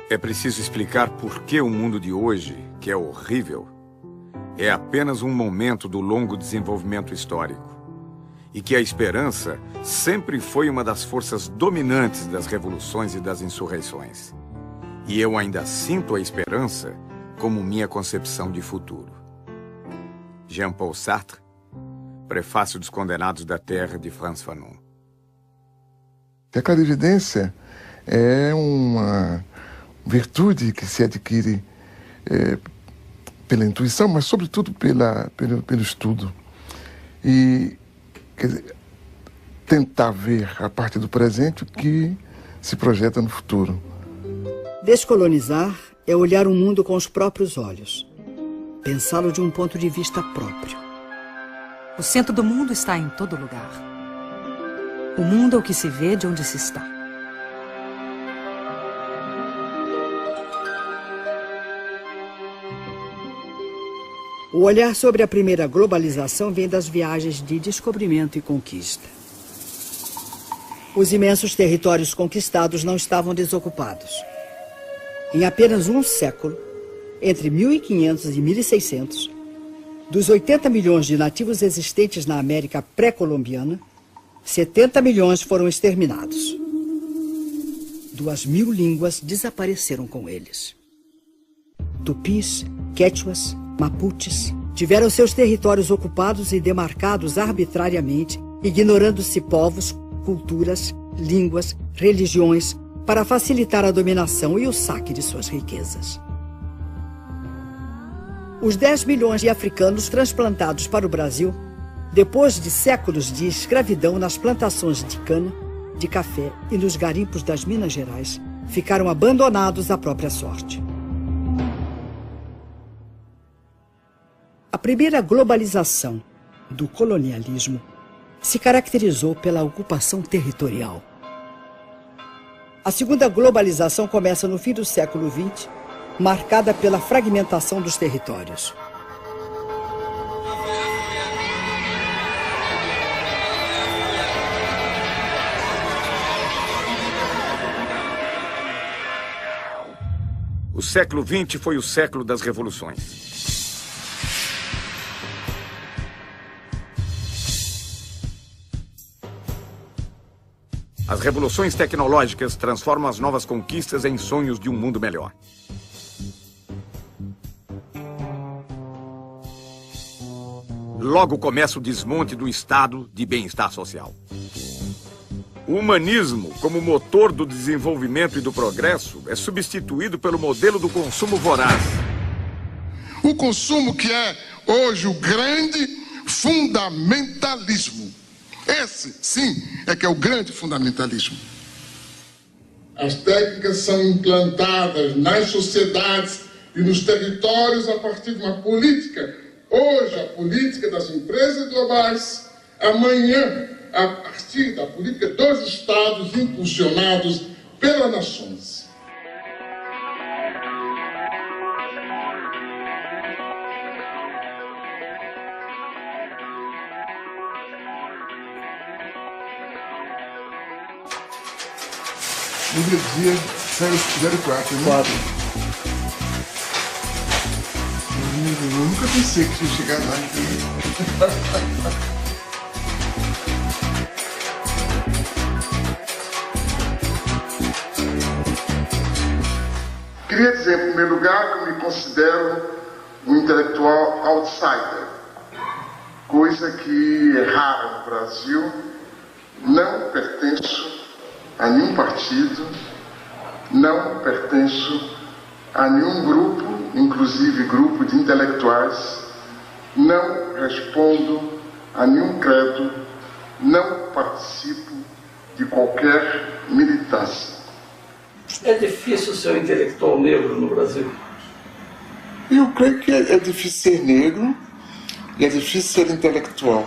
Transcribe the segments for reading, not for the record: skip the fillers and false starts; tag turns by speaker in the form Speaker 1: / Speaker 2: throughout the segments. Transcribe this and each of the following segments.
Speaker 1: É preciso explicar por que o mundo de hoje, que é horrível, é apenas um momento do longo desenvolvimento histórico. E que a esperança sempre foi uma das forças dominantes das revoluções e das insurreições. E eu ainda sinto a esperança como minha concepção de futuro. Jean-Paul Sartre, Prefácio dos Condenados da Terra, de Frantz Fanon.
Speaker 2: A clarividência é uma virtude que se adquire pela intuição, mas sobretudo pelo estudo. E quer dizer, tentar ver a partir do presente o que se projeta no futuro.
Speaker 3: Descolonizar é olhar o mundo com os próprios olhos, pensá-lo de um ponto de vista próprio.
Speaker 4: O centro do mundo está em todo lugar. O mundo é o que se vê de onde se está.
Speaker 3: O olhar sobre a primeira globalização vem das viagens de descobrimento e conquista. Os imensos territórios conquistados não estavam desocupados. Em apenas um século, entre 1500 e 1600, dos 80 milhões de nativos existentes na América pré-colombiana, 70 milhões foram exterminados. 2.000 línguas desapareceram com eles. Tupis, quechuas, mapuches tiveram seus territórios ocupados e demarcados arbitrariamente, ignorando-se povos, culturas, línguas, religiões, para facilitar a dominação e o saque de suas riquezas. Os 10 milhões de africanos transplantados para o Brasil, depois de séculos de escravidão nas plantações de cana, de café e nos garimpos das Minas Gerais, ficaram abandonados à própria sorte. A primeira globalização do colonialismo se caracterizou pela ocupação territorial. A segunda globalização começa no fim do século XX, marcada pela fragmentação dos territórios.
Speaker 1: O século XX foi o século das revoluções. As revoluções tecnológicas transformam as novas conquistas em sonhos de um mundo melhor. Logo começa o desmonte do estado de bem-estar social. O humanismo, como motor do desenvolvimento e do progresso, é substituído pelo modelo do consumo voraz.
Speaker 5: O consumo que é hoje o grande fundamentalismo. Esse, sim, é que é o grande fundamentalismo. As técnicas são implantadas nas sociedades e nos territórios a partir de uma política. Hoje, a política das empresas globais. Amanhã, a partir da política dos Estados impulsionados pelas nações.
Speaker 2: No dia 04, né?
Speaker 3: 4.
Speaker 2: Eu nunca pensei que ia chegar lá.
Speaker 5: Queria dizer, em primeiro lugar, que eu me considero um intelectual outsider, coisa que é rara no Brasil. Não pertenço a nenhum partido, não pertenço a nenhum grupo, inclusive grupo de intelectuais, não respondo a nenhum credo, não participo de qualquer militância.
Speaker 6: É difícil ser um intelectual negro no Brasil?
Speaker 2: Eu creio que é difícil ser negro e é difícil ser intelectual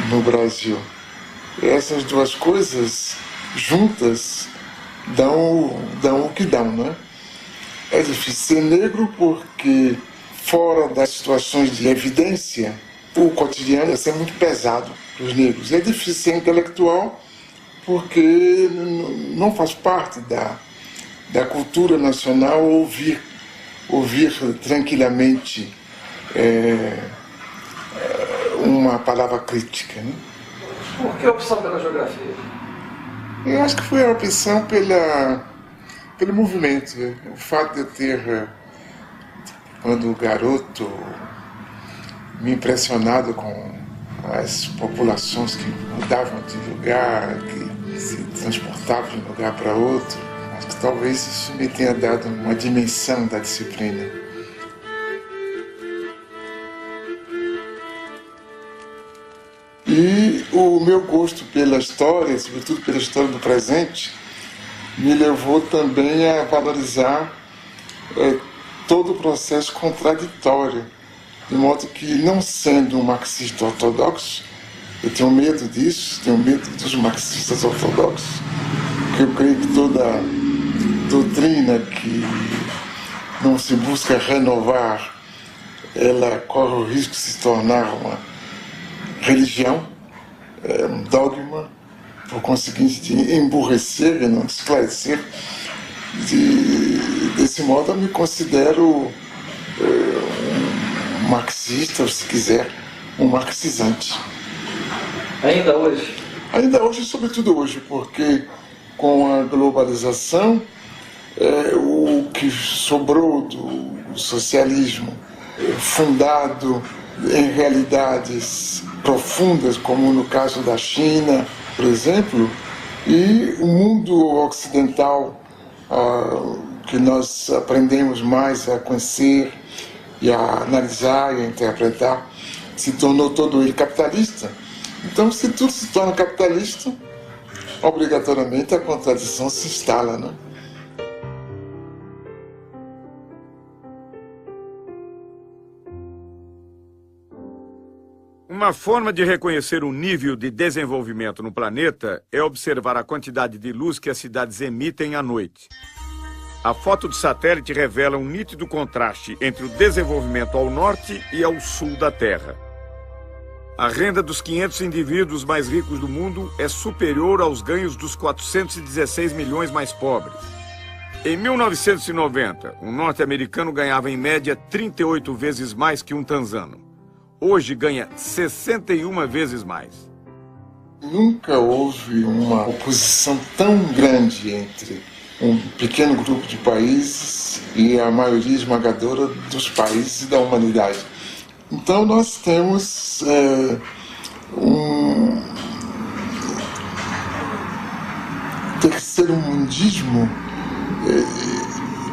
Speaker 2: no Brasil. Essas duas coisas juntas dão o que dão, né? É difícil ser negro porque, fora das situações de evidência, o cotidiano é muito pesado para os negros. É difícil ser intelectual porque não faz parte da cultura nacional ouvir tranquilamente uma palavra crítica, né?
Speaker 6: Por que a opção pela geografia?
Speaker 2: Eu acho que foi a opção pelo movimento. O fato de eu ter, quando garoto, me impressionado com as populações que mudavam de lugar, que se transportavam de um lugar para outro. Acho que talvez isso me tenha dado uma dimensão da disciplina. E o meu gosto pela história, sobretudo pela história do presente, me levou também a valorizar todo o processo contraditório. De modo que, não sendo um marxista ortodoxo, eu tenho medo disso, tenho medo dos marxistas ortodoxos, porque eu creio que toda doutrina que não se busca renovar, ela corre o risco de se tornar uma religião, um dogma, por conseguinte de emburrecer e não esclarecer. Desse modo eu me considero um marxista, ou se quiser, um marxizante.
Speaker 6: Ainda hoje?
Speaker 2: Ainda hoje, sobretudo hoje, porque com a globalização, o que sobrou do socialismo, fundado em realidades profundas, como no caso da China, por exemplo, e o mundo ocidental, que nós aprendemos mais a conhecer e a analisar e a interpretar, se tornou todo ele capitalista. Então, se tudo se torna capitalista, obrigatoriamente a contradição se instala, né?
Speaker 1: Uma forma de reconhecer o nível de desenvolvimento no planeta é observar a quantidade de luz que as cidades emitem à noite. A foto de satélite revela um nítido contraste entre o desenvolvimento ao norte e ao sul da Terra. A renda dos 500 indivíduos mais ricos do mundo é superior aos ganhos dos 416 milhões mais pobres. Em 1990, um norte-americano ganhava em média 38 vezes mais que um tanzano. Hoje ganha 61 vezes mais.
Speaker 2: Nunca houve uma oposição tão grande entre um pequeno grupo de países e a maioria esmagadora dos países da humanidade. Então nós temos um terceiro-mundismo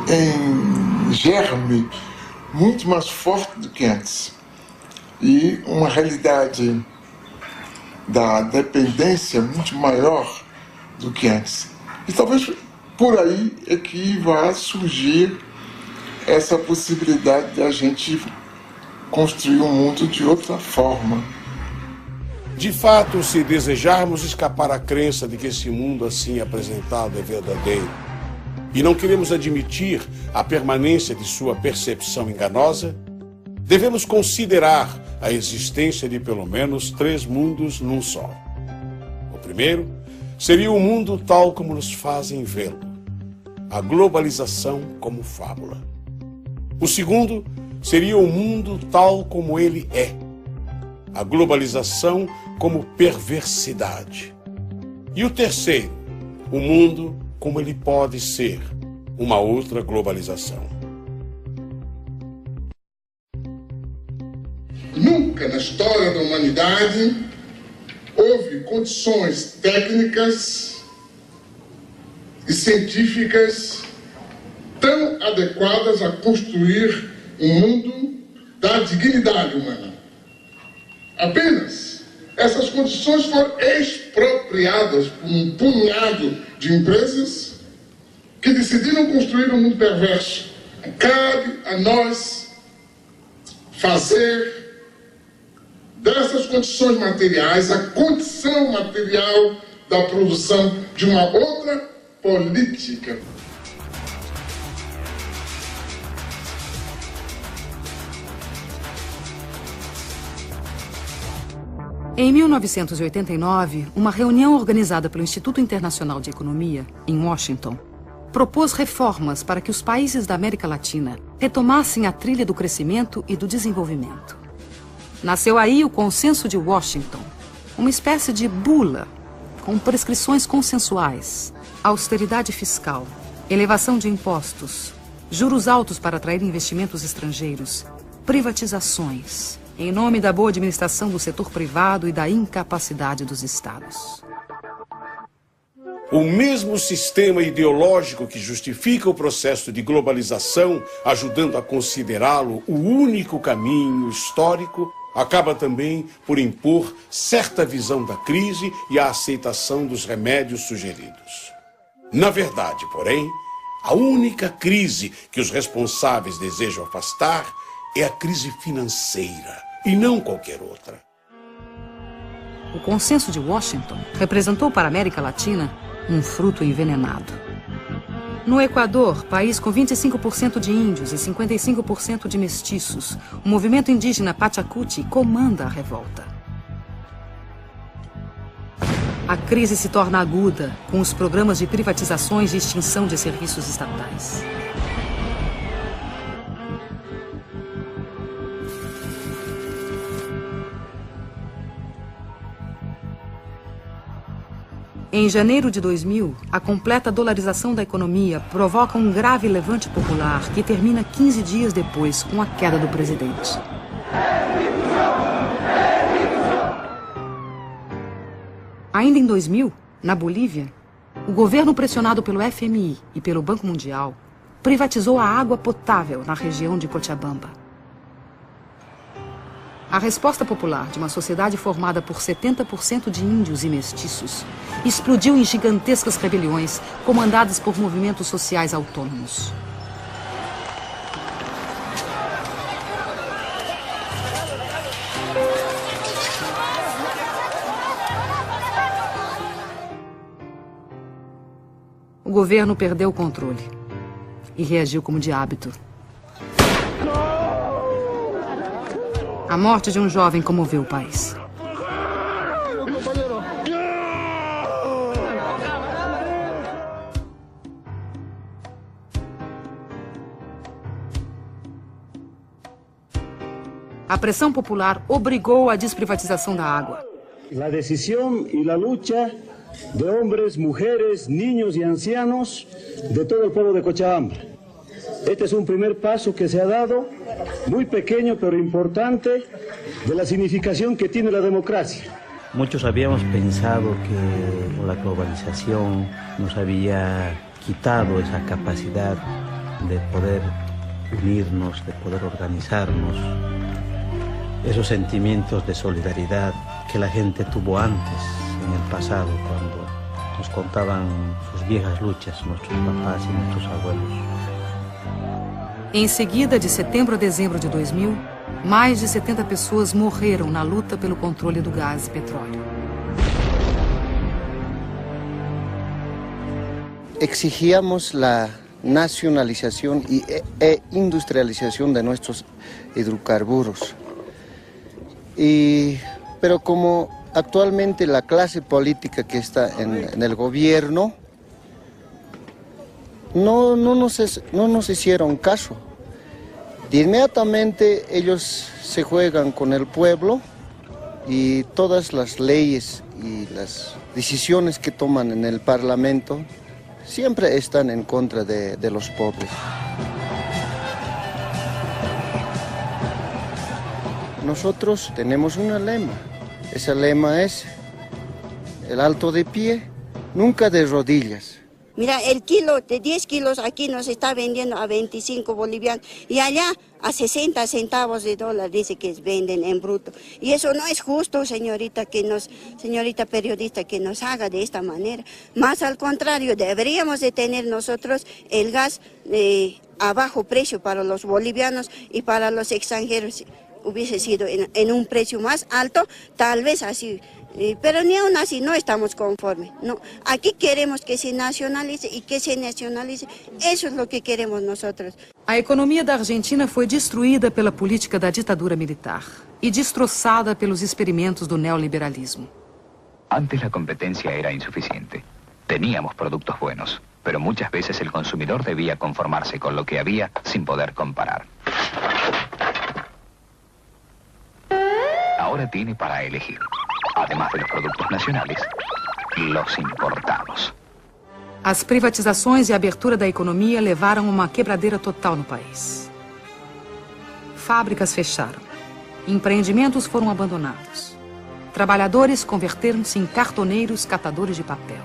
Speaker 2: em germe muito mais forte do que antes. E uma realidade da dependência muito maior do que antes. E talvez por aí é que vai surgir essa possibilidade de a gente construir um mundo de outra forma.
Speaker 7: De fato, se desejarmos escapar à crença de que esse mundo assim apresentado é verdadeiro, e não queremos admitir a permanência de sua percepção enganosa, devemos considerar a existência de pelo menos 3 mundos num só. O primeiro seria o mundo tal como nos fazem vê-lo, a globalização como fábula. O segundo seria o mundo tal como ele é, a globalização como perversidade. E o terceiro, o mundo como ele pode ser, uma outra globalização.
Speaker 5: Nunca na história da humanidade houve condições técnicas e científicas tão adequadas a construir um mundo da dignidade humana. Apenas essas condições foram expropriadas por um punhado de empresas que decidiram construir um mundo perverso. Cabe a nós fazer dessas condições materiais a condição material da produção de uma outra política.
Speaker 4: Em 1989, uma reunião organizada pelo Instituto Internacional de Economia, em Washington, propôs reformas para que os países da América Latina retomassem a trilha do crescimento e do desenvolvimento. Nasceu aí o Consenso de Washington, uma espécie de bula com prescrições consensuais, austeridade fiscal, elevação de impostos, juros altos para atrair investimentos estrangeiros, privatizações, em nome da boa administração do setor privado e da incapacidade dos estados.
Speaker 7: O mesmo sistema ideológico que justifica o processo de globalização, ajudando a considerá-lo o único caminho histórico, acaba também por impor certa visão da crise e a aceitação dos remédios sugeridos. Na verdade, porém, a única crise que os responsáveis desejam afastar é a crise financeira, e não qualquer outra.
Speaker 4: O Consenso de Washington representou para a América Latina um fruto envenenado. No Equador, país com 25% de índios e 55% de mestiços, o movimento indígena Pachacuti comanda a revolta. A crise se torna aguda com os programas de privatizações e extinção de serviços estatais. Em janeiro de 2000, a completa dolarização da economia provoca um grave levante popular que termina 15 dias depois com a queda do presidente. Ainda em 2000, na Bolívia, o governo pressionado pelo FMI e pelo Banco Mundial privatizou a água potável na região de Cochabamba. A resposta popular de uma sociedade formada por 70% de índios e mestiços explodiu em gigantescas rebeliões comandadas por movimentos sociais autônomos. O governo perdeu o controle e reagiu como de hábito. A morte de um jovem comoveu o país. A pressão popular obrigou a desprivatização da água.
Speaker 8: A decisão e a luta de homens, mulheres, niños e ancianos de todo o povo de Cochabamba. Este es un primer paso que se ha dado, muy pequeño pero importante, de la significación que tiene la democracia.
Speaker 9: Muchos habíamos pensado que la globalización nos había quitado esa capacidad de poder unirnos, de poder organizarnos, esos sentimientos de solidaridad que la gente tuvo antes, en el pasado, cuando nos contaban sus viejas luchas, nuestros papás y nuestros abuelos.
Speaker 4: Em seguida, de setembro a dezembro de 2000, mais de 70 pessoas morreram na luta pelo controle do gás e petróleo.
Speaker 10: Exigíamos la nacionalización e industrialización de nuestros hidrocarburos. Pero como actualmente la clase política que está en el gobierno no nos hicieron caso. De inmediatamente ellos se juegan con el pueblo y todas las leyes y las decisiones que toman en el Parlamento siempre están en contra de los pobres. Nosotros tenemos un lema. Ese lema es el alto de pie, nunca de rodillas.
Speaker 11: Mira, el kilo de 10 kilos aquí nos está vendiendo a 25 bolivianos y allá a 60 centavos de dólar dice que venden en bruto. Y eso no es justo, señorita periodista, que nos haga de esta manera. Más al contrario, deberíamos de tener nosotros el gas a bajo precio para los bolivianos y para los extranjeros. Hubiese sido en un precio más alto, tal vez así. Pero ni aún así no estamos conformes. No. Aquí queremos que se nacionalice y que se nacionalice. Eso es lo que queremos nosotros.
Speaker 4: A economia da Argentina foi destruída pela política da ditadura militar e destroçada pelos experimentos do neoliberalismo.
Speaker 12: Antes la competencia era insuficiente. Teníamos productos buenos, pero muchas veces el consumidor debía conformarse con lo que había sin poder comparar. Ahora tiene para elegir, además de los productos nacionales, los importados.
Speaker 4: As privatizações e a abertura da economia levaram a uma quebradeira total no país. Fábricas fecharam. Empreendimentos foram abandonados. Trabalhadores converteram-se em cartoneiros catadores de papel.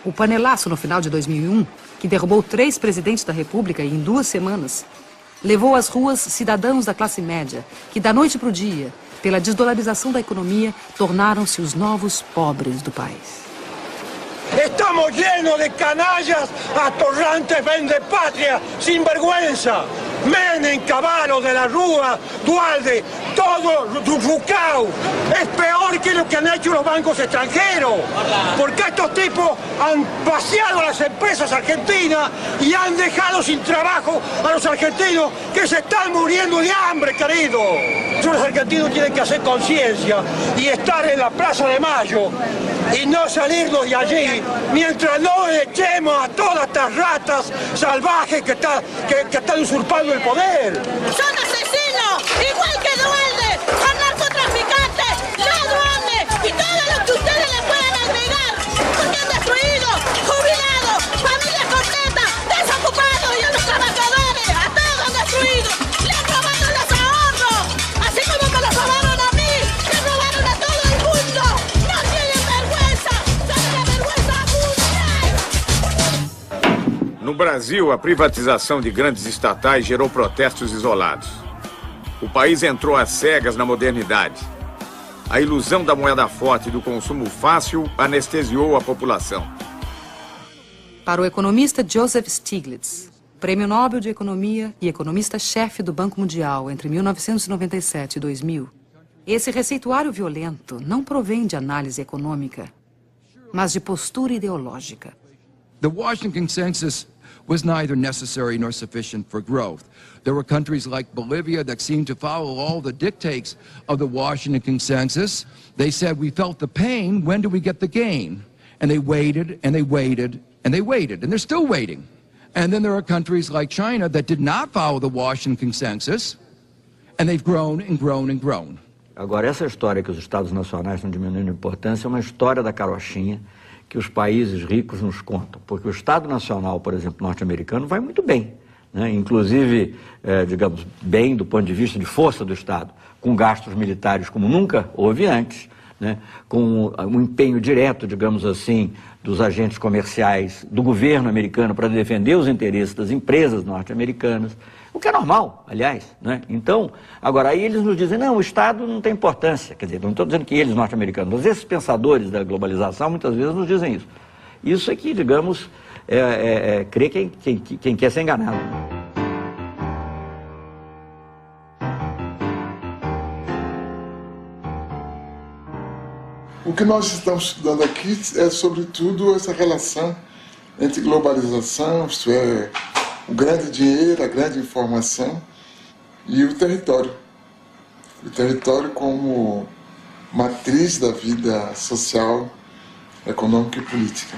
Speaker 4: O panelaço no final de 2001, que derrubou 3 presidentes da República em 2 semanas, levou às ruas cidadãos da classe média, que da noite para o dia, pela desdolarização da economia, tornaram-se os novos pobres do país.
Speaker 13: Estamos llenos de canallas, atorrantes, vendepatria, sinvergüenza. Menem, Cavallo, de la Rúa, Dualde, todo Rucao. Es peor que lo que han hecho los bancos extranjeros. Porque estos tipos han vaciado las empresas argentinas y han dejado sin trabajo a los argentinos que se están muriendo de hambre, querido. Los argentinos tienen que hacer conciencia y estar en la Plaza de Mayo y no salirnos de allí mientras no echemos a todas estas ratas salvajes que están usurpando el poder.
Speaker 14: Son asesinos, igual que Dualde, son narcotraficantes, ladrones y todo lo que ustedes le puedan agregar, porque han destruido jubilados, familias contentas, desocupados y a los trabajadores, a todos han destruido, le han robado los ahorros, así como me los robaron a mí, le robaron a todo el mundo, no tienen vergüenza, son una vergüenza mundial.
Speaker 1: No Brasil, a privatização de grandes estatais gerou protestos isolados. O país entrou às cegas na modernidade. A ilusão da moeda forte e do consumo fácil anestesiou a população.
Speaker 4: Para o economista Joseph Stiglitz, Prêmio Nobel de Economia e economista-chefe do Banco Mundial entre 1997 e 2000, esse receituário violento não provém de análise econômica, mas de postura ideológica.
Speaker 15: The Washington Consensus was neither necessary nor sufficient for growth. There were countries like Bolivia that seemed to follow all the dictates of the Washington Consensus. They said, we felt the pain, when do we get the gain? And they waited, and they waited, and they waited, and they're still waiting. And then there are countries like China that did not follow the Washington Consensus, and they've grown and grown and grown.
Speaker 16: Agora, essa história que os Estados Nacionais estão diminuindo a importância é uma história da carochinha que os países ricos nos contam, porque o Estado Nacional, por exemplo, norte-americano, vai muito bem, né? Inclusive, digamos, bem do ponto de vista de força do Estado, com gastos militares como nunca houve antes, né? Com um empenho direto, digamos assim, dos agentes comerciais do governo americano para defender os interesses das empresas norte-americanas, o que é normal, aliás, né? Então, agora aí eles nos dizem, não, o Estado não tem importância, quer dizer, não estou dizendo que eles norte-americanos, mas esses pensadores da globalização muitas vezes nos dizem isso. Isso aqui, digamos, crê quem quer ser enganado.
Speaker 2: O que nós estamos estudando aqui é, sobretudo, essa relação entre globalização, isto é, o grande dinheiro, a grande informação e o território. O território como matriz da vida social, econômica e política.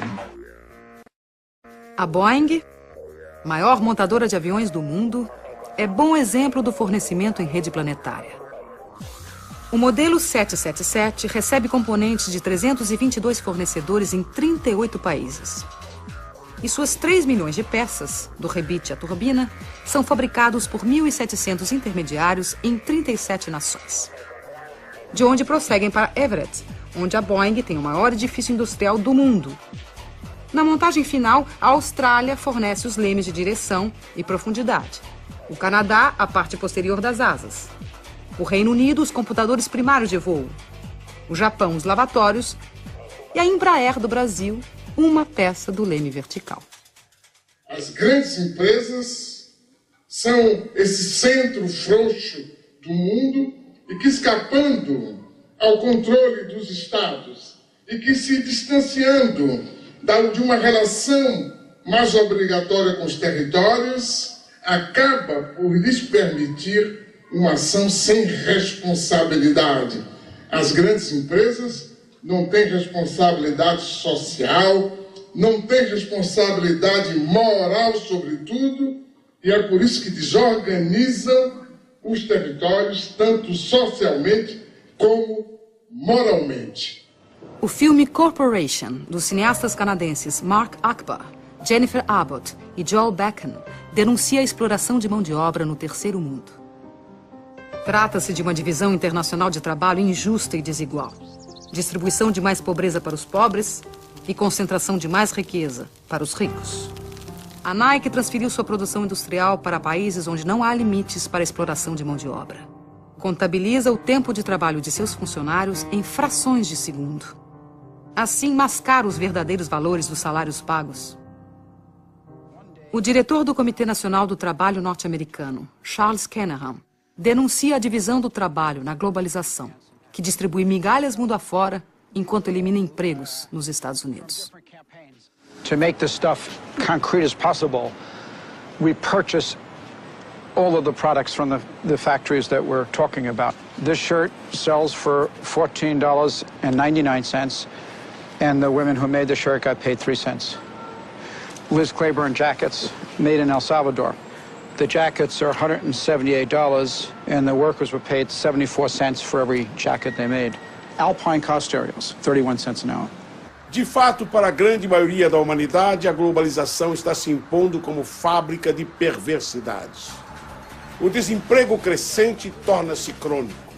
Speaker 4: A Boeing, maior montadora de aviões do mundo, é bom exemplo do fornecimento em rede planetária. O modelo 777 recebe componentes de 322 fornecedores em 38 países. E suas 3 milhões de peças, do rebite à turbina, são fabricados por 1.700 intermediários em 37 nações. De onde prosseguem para Everett, onde a Boeing tem o maior edifício industrial do mundo. Na montagem final, a Austrália fornece os lemes de direção e profundidade. O Canadá, a parte posterior das asas. O Reino Unido, os computadores primários de voo. O Japão, os lavatórios. E a Embraer do Brasil, uma peça do leme vertical.
Speaker 5: As grandes empresas são esse centro frouxo do mundo e que, escapando ao controle dos estados e que se distanciando de uma relação
Speaker 2: mais obrigatória com os territórios, acaba por lhes permitir uma ação sem responsabilidade. As grandes empresas não têm responsabilidade social, não têm responsabilidade moral sobre tudo, e é por isso que desorganizam os territórios, tanto socialmente como moralmente.
Speaker 4: O filme Corporation, dos cineastas canadenses Mark Akbar, Jennifer Abbott e Joel Beckham, denuncia a exploração de mão de obra no terceiro mundo. Trata-se de uma divisão internacional de trabalho injusta e desigual. Distribuição de mais pobreza para os pobres e concentração de mais riqueza para os ricos. A Nike transferiu sua produção industrial para países onde não há limites para a exploração de mão de obra. Contabiliza o tempo de trabalho de seus funcionários em frações de segundo. Assim, mascara os verdadeiros valores dos salários pagos. O diretor do Comitê Nacional do Trabalho norte-americano, Charles Kenahan, denuncia a divisão do trabalho na globalização, que distribui migalhas mundo afora enquanto elimina empregos nos Estados Unidos.
Speaker 17: To make this stuff concrete as possible, we purchase all of the products from the factories that we're talking about. This shirt sells for $14.99, and the women who made the shirt got paid 3 cents. Liz Claiborne jackets made in El Salvador. The jackets are $178, and the workers were paid 74 cents for every jacket they made. Alpine cost areas, 31 cents an hour.
Speaker 7: De fato, para a grande maioria da humanidade, a globalização está se impondo como fábrica de perversidades. O desemprego crescente torna-se crônico.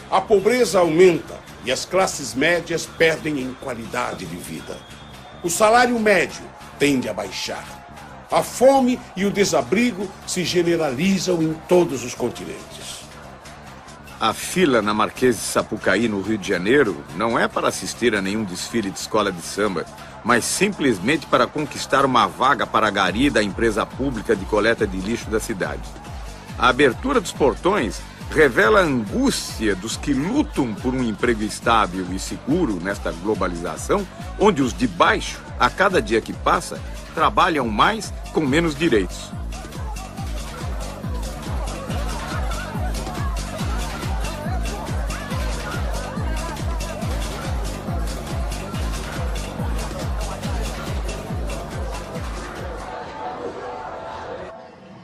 Speaker 7: A pobreza aumenta e as classes médias perdem em qualidade de vida. O salário médio tende a baixar. A fome e o desabrigo se generalizam em todos os continentes.
Speaker 1: A fila na Marquês de Sapucaí, no Rio de Janeiro, não é para assistir a nenhum desfile de escola de samba, mas simplesmente para conquistar uma vaga para a gari da empresa pública de coleta de lixo da cidade. A abertura dos portões revela a angústia dos que lutam por um emprego estável e seguro nesta globalização, onde os de baixo, a cada dia que passa, trabalham mais com menos direitos.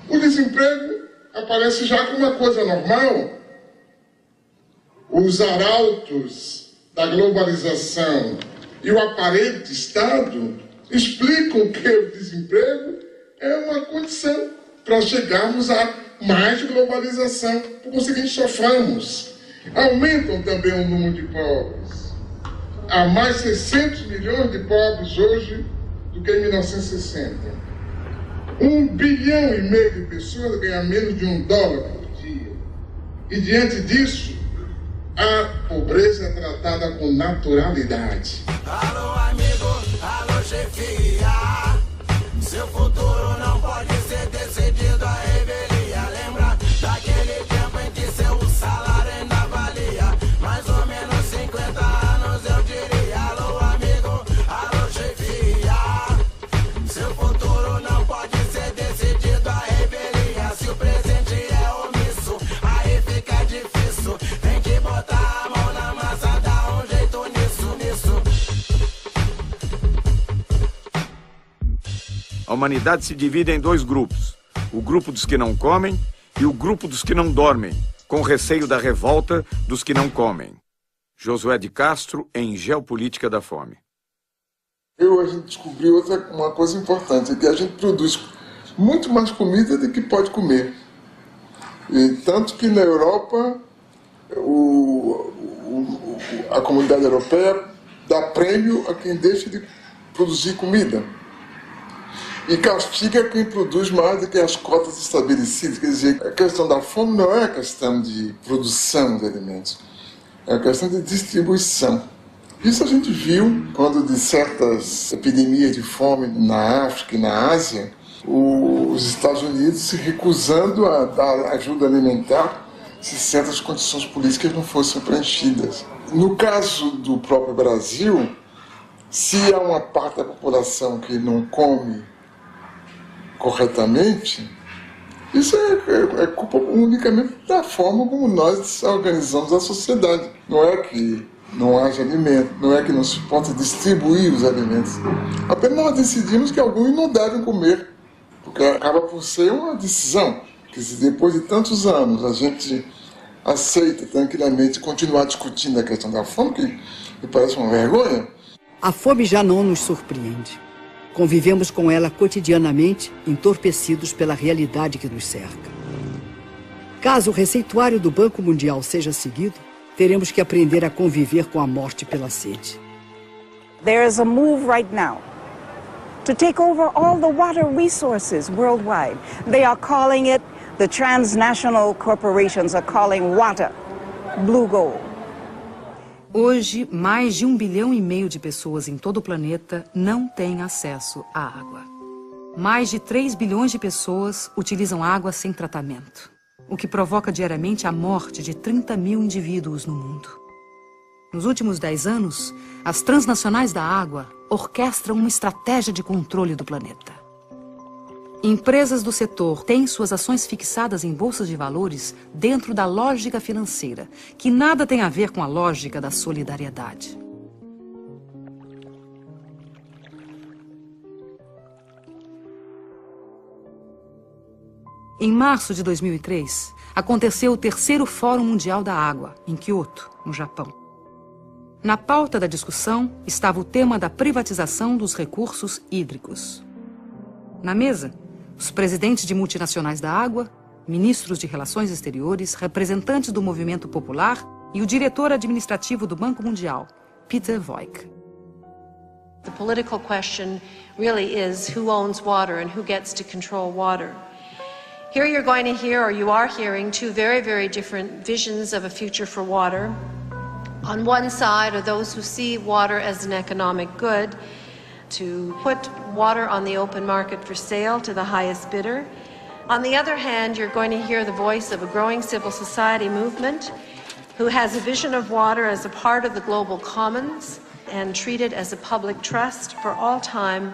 Speaker 2: O desemprego aparece já como uma coisa normal. Os arautos da globalização e o aparelho de Estado explicam que o desemprego é uma condição para chegarmos a mais globalização. Por conseguinte, sofremos. Aumentam também o número de pobres. Há mais 600 milhões de pobres hoje do que em 1960. 1,5 bilhão de pessoas ganham menos de $1 por dia. E diante disso, a pobreza é tratada com naturalidade.
Speaker 18: Alô, amigo, alô, chefia. Seu futuro não pode ser decidido a revelia. Lembra daquele tempo em que seu salário ainda valia mais ou menos 50 anos, eu diria. Alô, amigo, alô, chefia. Seu futuro não pode ser decidido a revelia. Se o presente é omisso, aí fica difícil. Tem que botar a mão na massa, dar um jeito nisso.
Speaker 1: A humanidade se divide em 2 grupos. O grupo dos que não comem e o grupo dos que não dormem, com receio da revolta dos que não comem. Josué de Castro, em Geopolítica da Fome.
Speaker 2: A gente descobriu uma coisa importante, que a gente produz muito mais comida do que pode comer. E tanto que na Europa, a comunidade europeia dá prêmio a quem deixa de produzir comida. E castiga quem produz mais do que as cotas estabelecidas. Quer dizer, a questão da fome não é a questão de produção de alimentos, é a questão de distribuição. Isso a gente viu quando de certas epidemias de fome na África e na Ásia, os Estados Unidos se recusando a dar ajuda alimentar se certas condições políticas não fossem preenchidas. No caso do próprio Brasil, se há uma parte da população que não come corretamente, isso é culpa unicamente da forma como nós organizamos a sociedade. Não é que não haja alimento, não é que não se possa distribuir os alimentos. Apenas nós decidimos que alguns não devem comer, porque acaba por ser uma decisão, que se depois de tantos anos a gente aceita tranquilamente continuar discutindo a questão da fome, que me parece uma vergonha.
Speaker 3: A fome já não nos surpreende. Convivemos com ela cotidianamente, entorpecidos pela realidade que nos cerca. Caso o receituário do Banco Mundial seja seguido, teremos que aprender a conviver com a morte pela sede.
Speaker 19: There is a move right now to take over all the water resources worldwide. They are calling it, the transnational corporations are calling water blue gold.
Speaker 4: Hoje, mais de 1,5 bilhão de pessoas em todo o planeta não têm acesso à água. Mais de 3 bilhões de pessoas utilizam água sem tratamento, o que provoca diariamente a morte de 30 mil indivíduos no mundo. Nos últimos 10 anos, as transnacionais da água orquestram uma estratégia de controle do planeta. Empresas do setor têm suas ações fixadas em bolsas de valores dentro da lógica financeira, que nada tem a ver com a lógica da solidariedade. Em março de 2003, aconteceu o 3º Fórum Mundial da Água, em Kyoto, no Japão. Na pauta da discussão estava o tema da privatização dos recursos hídricos. Na mesa, os presidentes de multinacionais da água, ministros de relações exteriores, representantes do movimento popular e o diretor administrativo do Banco Mundial, Peter Voigt.
Speaker 20: The political question really is who owns water and who gets to control water. Here you're going to hear, or you are hearing, two very, very different visions of a future for water. On one side are those who see water as an economic good, to put water on the open market for sale to the highest bidder. On the other hand, you're going to hear the voice of a growing civil society movement who has a vision of water as a part of the global commons and treated as a public trust for all time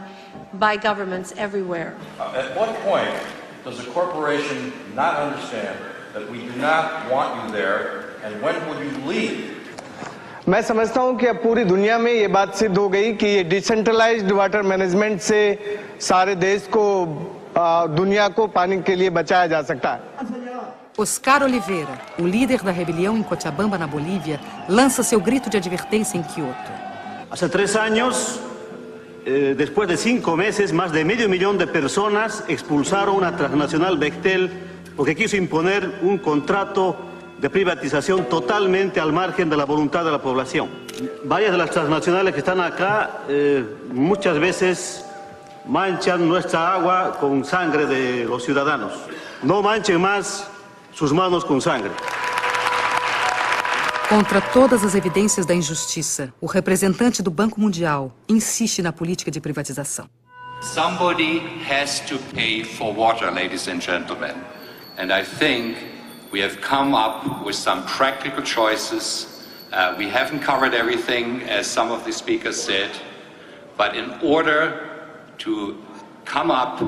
Speaker 20: by governments everywhere.
Speaker 21: At what point does a corporation not understand that we do not want you there, and when will you leave?
Speaker 22: मैं समझता हूं कि अब पूरी दुनिया में ये बात सिद्ध हो गई कि ये डिसेंट्रलाइज्ड वाटर मैनेजमेंट से सारे देश को दुनिया को पानी के लिए बचाया जा सकता है.
Speaker 4: Oscar Oliveira, o líder da rebelião em Cochabamba, na Bolívia, lança seu grito de advertência em Kyoto.
Speaker 8: Hace 3 años, después de 5 meses, más de medio millón de personas expulsaron a transnacional Bechtel porque quiso imponer un contrato de privatización totalmente al margen de la voluntad de la población. Varias de las transnacionales que están acá muchas veces manchan nuestra agua con sangre de los ciudadanos. No manchen más sus manos com sangre.
Speaker 4: Contra todas as evidências da injustiça, o representante do Banco Mundial insiste na política de privatização.
Speaker 23: Somebody has to pay for water, ladies and gentlemen. And I think we have come up with some practical choices. We haven't covered everything, as some of the speakers said, but in order to come up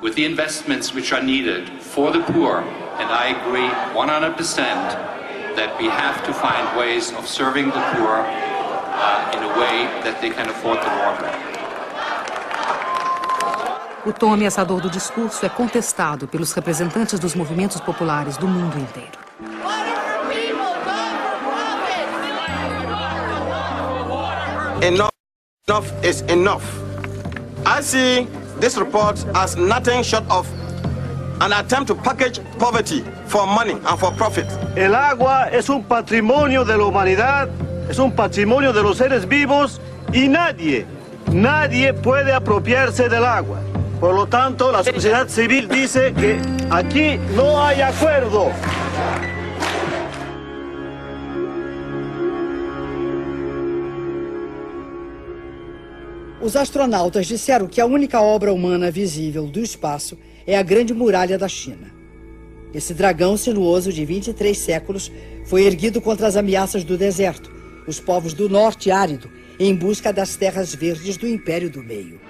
Speaker 23: with the investments which are needed for the poor, and I agree 100% that we have to find ways of serving the poor in a way that they can afford the water.
Speaker 4: O tom ameaçador do discurso é contestado pelos representantes dos movimentos populares do mundo inteiro.
Speaker 24: Enough is enough. I see this report as nothing short of an attempt to package poverty for money and for profit.
Speaker 8: El agua es un patrimonio de la humanidad, es un patrimonio de los seres vivos y nadie puede apropiarse del agua. Por lo tanto, la sociedad civil dice que aquí no hay acuerdo.
Speaker 3: Os astronautas disseram que a única obra humana visível do espaço é a Grande Muralha da China. Esse dragão sinuoso de 23 séculos foi erguido contra as ameaças do deserto, os povos do norte árido, em busca das terras verdes do Império do Meio.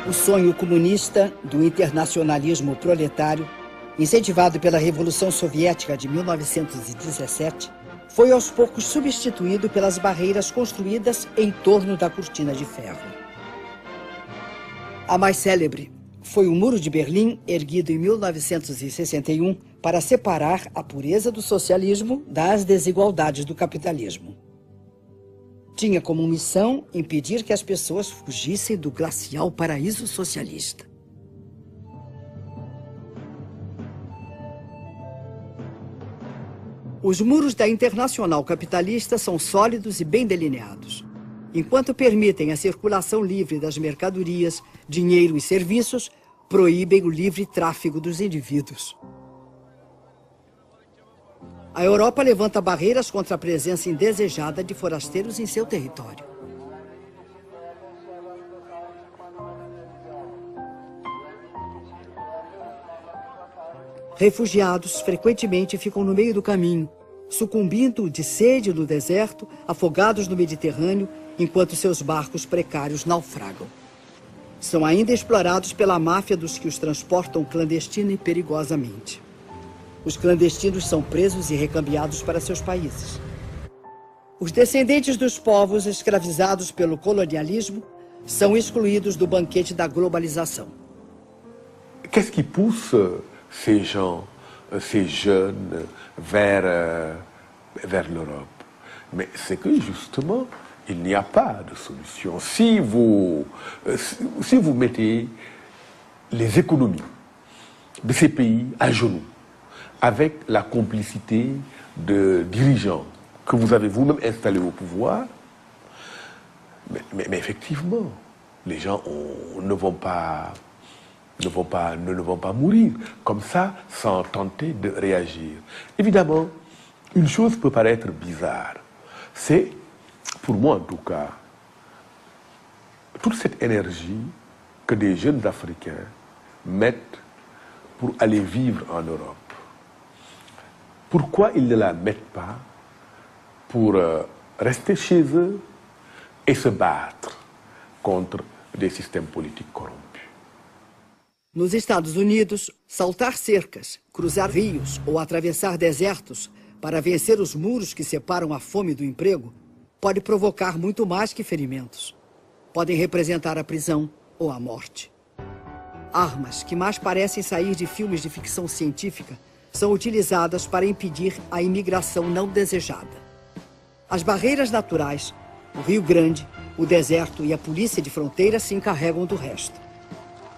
Speaker 3: O sonho comunista do internacionalismo proletário, incentivado pela Revolução Soviética de 1917, foi aos poucos substituído pelas barreiras construídas em torno da cortina de ferro. A mais célebre foi o Muro de Berlim, erguido em 1961 para separar a pureza do socialismo das desigualdades do capitalismo. Tinha como missão impedir que as pessoas fugissem do glacial paraíso socialista. Os muros da Internacional Capitalista são sólidos e bem delineados. Enquanto permitem a circulação livre das mercadorias, dinheiro e serviços, proíbem o livre tráfego dos indivíduos. A Europa levanta barreiras contra a presença indesejada de forasteiros em seu território. Refugiados frequentemente ficam no meio do caminho, sucumbindo de sede no deserto, afogados no Mediterrâneo, enquanto seus barcos precários naufragam. São ainda explorados pela máfia dos que os transportam clandestina e perigosamente. Os clandestinos são presos e recambiados para seus países. Os descendentes dos povos escravizados pelo colonialismo são excluídos do banquete da globalização.
Speaker 6: Qu'est-ce qui pousse ces gens, ces jeunes vers l'Europe? Mais c'est que justement, il n'y a pas de solution. Si vous mettez les économies de ces pays à genoux, avec la complicité de dirigeants que vous avez vous-même installés au pouvoir, mais effectivement, les gens ne vont pas mourir comme ça sans tenter de réagir. Évidemment, une chose peut paraître bizarre. C'est, pour moi en tout cas, toute cette énergie que des jeunes Africains mettent pour aller vivre en Europe. Pourquoi ils ne la mettent pas pour rester chez eux et se battre contre des systèmes politiques corrompus?
Speaker 3: Nos Estados Unidos, saltar cercas, cruzar rios ou atravessar desertos para vencer os muros que separam a fome do emprego pode provocar muito mais que ferimentos. Podem representar a prisão ou a morte. Armas que mais parecem sair de filmes de ficção científica são utilizadas para impedir a imigração não desejada. As barreiras naturais, o Rio Grande, o deserto e a polícia de fronteira se encarregam do resto.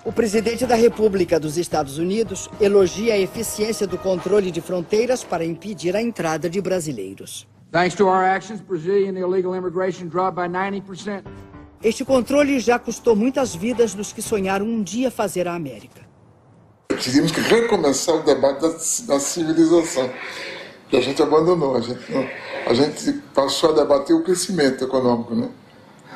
Speaker 3: O presidente da República dos Estados Unidos elogia a eficiência do controle de fronteiras para impedir a entrada de brasileiros.
Speaker 9: Thanks to our actions, Brazilian illegal immigration dropped by 90%.
Speaker 3: Este controle já custou muitas vidas dos que sonharam um dia fazer a América.
Speaker 2: Teríamos que recomeçar o debate da civilização, que a gente abandonou. A gente passou a debater o crescimento econômico, né?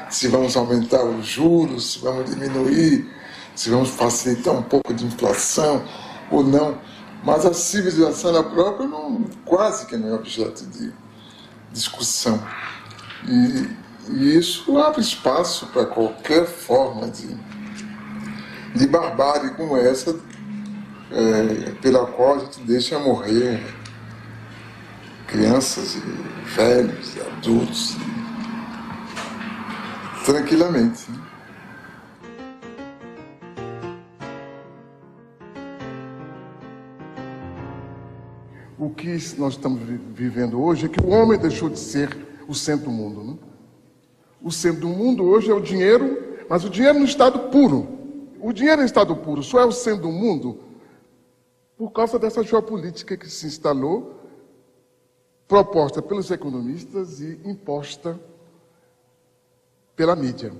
Speaker 2: Se vamos aumentar os juros, se vamos diminuir, se vamos facilitar um pouco de inflação ou não. Mas a civilização na própria quase que não é objeto de discussão. E isso abre espaço para qualquer forma de barbárie como essa, pela qual a gente deixa morrer crianças, e velhos, e adultos, tranquilamente. O que nós estamos vivendo hoje é que o homem deixou de ser o centro do mundo, né? O centro do mundo hoje é o dinheiro, mas o dinheiro no estado puro. O dinheiro em estado puro só é o centro do mundo por causa dessa geopolítica que se instalou, proposta pelos economistas e imposta pela mídia.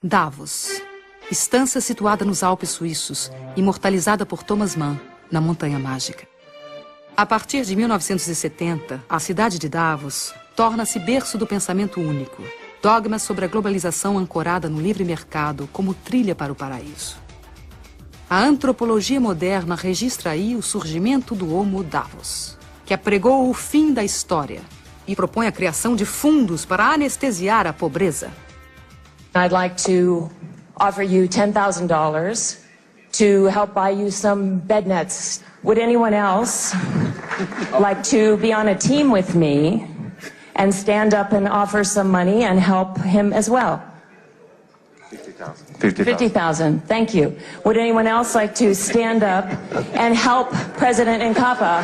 Speaker 4: Davos, estância situada nos Alpes suíços, imortalizada por Thomas Mann, na Montanha Mágica. A partir de 1970, a cidade de Davos torna-se berço do pensamento único, dogma sobre a globalização ancorada no livre mercado como trilha para o paraíso. A antropologia moderna registra aí o surgimento do Homo Davos, que apregou o fim da história e propõe a criação de fundos para anestesiar a pobreza.
Speaker 10: I'd like to offer you $10,000 to help buy you some bed nets. Would anyone else like to be on a team with me and stand up and offer some money and help him as well? 50,000. Thank you. Would anyone else like to stand up and help President Nkapa?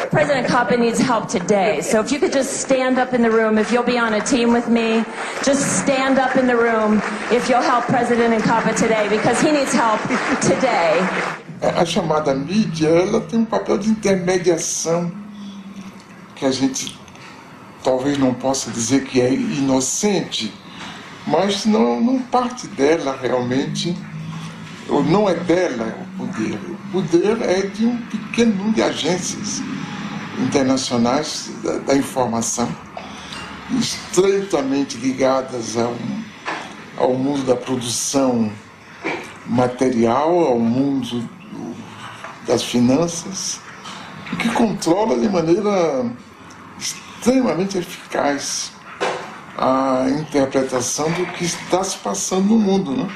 Speaker 10: President Nkapa needs help today. So if you could just stand up in the room, if you'll be on a team with me, just stand up in the room if you'll help President Nkapa today, because he needs help today.
Speaker 2: A chamada mídia, ela tem um papel de intermediação que a gente talvez não possa dizer que é inocente, mas não parte dela realmente, ou não é dela o poder. O poder é de um pequeno número de agências internacionais da informação, estreitamente ligadas ao mundo da produção material, ao mundo das finanças, que controla de maneira extremamente eficaz a interpretação do que está se passando no mundo, né?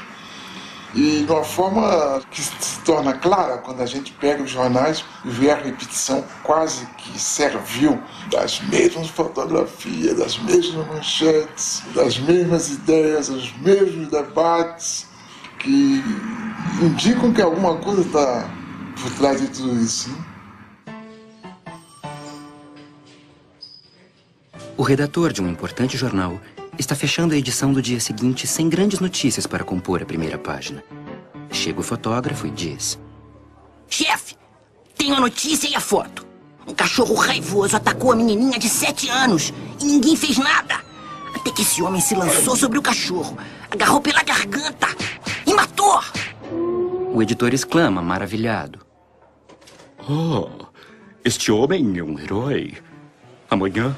Speaker 2: E de uma forma que se torna clara quando a gente pega os jornais e vê a repetição quase que servil das mesmas fotografias, das mesmas manchetes, das mesmas ideias, dos mesmos debates, que indicam que alguma coisa está por trás de tudo isso, né?
Speaker 11: O redator de um importante jornal está fechando a edição do dia seguinte sem grandes notícias para compor a primeira página. Chega o fotógrafo e diz:
Speaker 12: Chefe, tenho a notícia e a foto. Um cachorro raivoso atacou a menininha de 7 anos e ninguém fez nada. Até que esse homem se lançou sobre o cachorro, agarrou pela garganta e matou.
Speaker 11: O editor exclama, maravilhado:
Speaker 13: Oh, este homem é um herói. Amanhã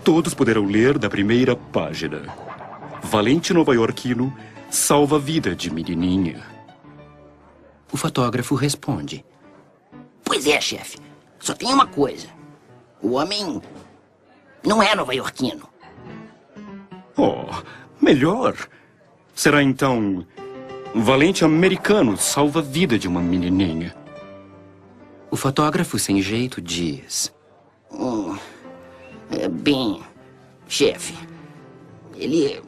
Speaker 13: todos poderão ler da primeira página. Valente nova-iorquino salva a vida de menininha.
Speaker 11: O fotógrafo responde:
Speaker 12: Pois é, chefe. Só tem uma coisa. O homem não é nova-iorquino.
Speaker 13: Oh, melhor. Será então valente americano salva a vida de uma menininha.
Speaker 11: O fotógrafo sem jeito diz:
Speaker 12: Bem, chefe, ele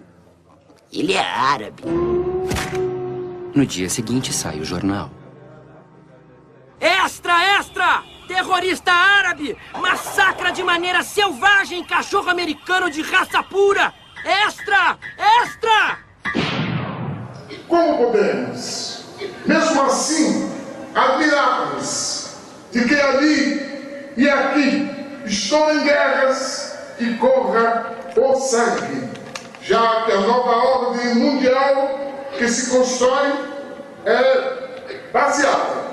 Speaker 12: é árabe.
Speaker 11: No dia seguinte sai o jornal.
Speaker 12: Extra, extra! Terrorista árabe massacra de maneira selvagem cachorro americano de raça pura! Extra, extra!
Speaker 5: Como podemos, mesmo assim, admirar-nos de que ali e aqui estão em guerras e corra o sangue, já que a nova ordem mundial que se constrói é baseada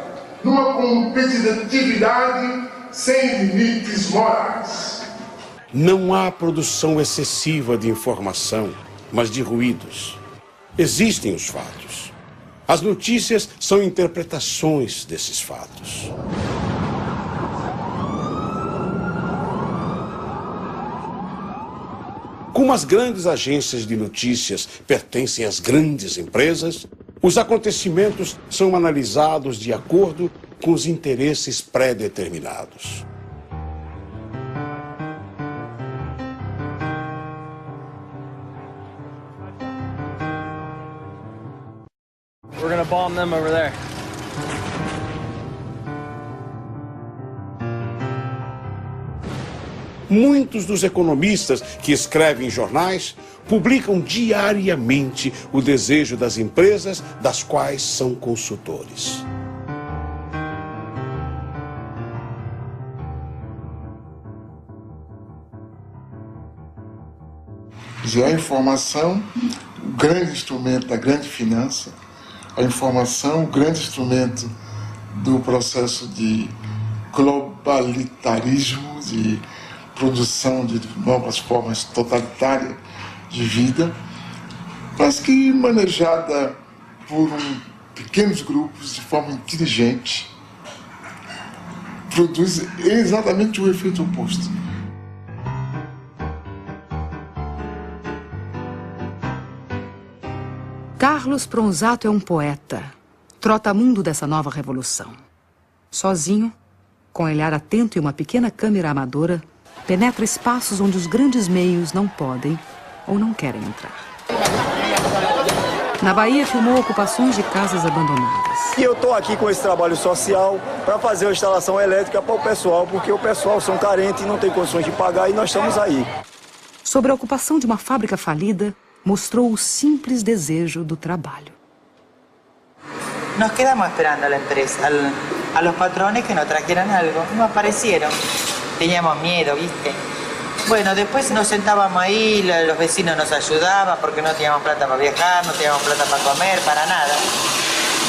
Speaker 5: numa competitividade sem limites morais.
Speaker 7: Não há produção excessiva de informação, mas de ruídos. Existem os fatos. As notícias são interpretações desses fatos. Como as grandes agências de notícias pertencem às grandes empresas, os acontecimentos são analisados de acordo com os interesses pré-determinados.
Speaker 25: We're gonna bomb them over there.
Speaker 7: Muitos dos economistas que escrevem jornais publicam diariamente o desejo das empresas das quais são consultores.
Speaker 2: Já a informação, o grande instrumento da grande finança, a informação, o grande instrumento do processo de globalitarismo, de produção de novas formas totalitárias de vida, mas que manejada por um pequenos grupos, de forma inteligente, produz exatamente o efeito oposto.
Speaker 4: Carlos Pronzato é um poeta, trotamundo dessa nova revolução. Sozinho, com olhar atento e uma pequena câmera amadora, penetra espaços onde os grandes meios não podem ou não querem entrar. Na Bahia, filmou ocupações de casas abandonadas.
Speaker 14: E eu estou aqui com esse trabalho social para fazer uma instalação elétrica para o pessoal, porque o pessoal são carentes e não tem condições de pagar, e nós estamos aí.
Speaker 4: Sobre a ocupação de uma fábrica falida, mostrou o simples desejo do trabalho.
Speaker 15: Nos quedamos esperando a la empresa, a los patrones que nos trajeran algo. No aparecieron. Teníamos miedo, ¿viste? Bueno, después nos sentábamos ahí, los vecinos nos ayudaban porque no teníamos plata para viajar, no teníamos plata para comer, para nada.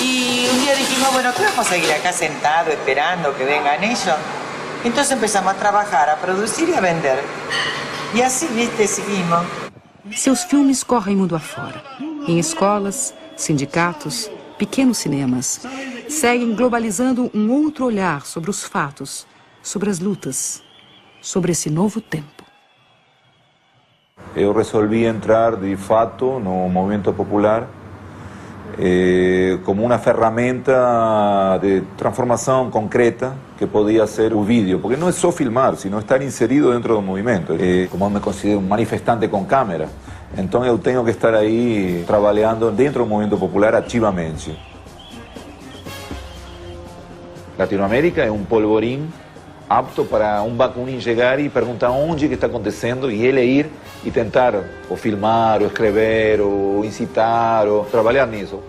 Speaker 15: Y un día dijimos, bueno, ¿qué vamos a seguir acá sentados esperando que vengan ellos? Entonces empezamos a trabajar, a producir y a vender. Y así, ¿viste? Seguimos.
Speaker 4: Seus filmes correm mundo afora. Em escolas, sindicatos, pequenos cinemas, seguem globalizando um outro olhar sobre os fatos, sobre as lutas, sobre esse novo tempo.
Speaker 16: Eu resolvi entrar de fato no movimento popular como uma ferramenta de transformação concreta que podia ser o vídeo, porque não é só filmar, sino estar inserido dentro do movimento. Como eu me considero um manifestante com câmera, então eu tenho que estar aí trabalhando dentro do movimento popular ativamente. Latinoamérica é um polvorim apto para um Bakunin chegar e perguntar onde que está acontecendo e ele ir e tentar ou filmar, ou escrever, ou incitar, ou trabalhar nisso.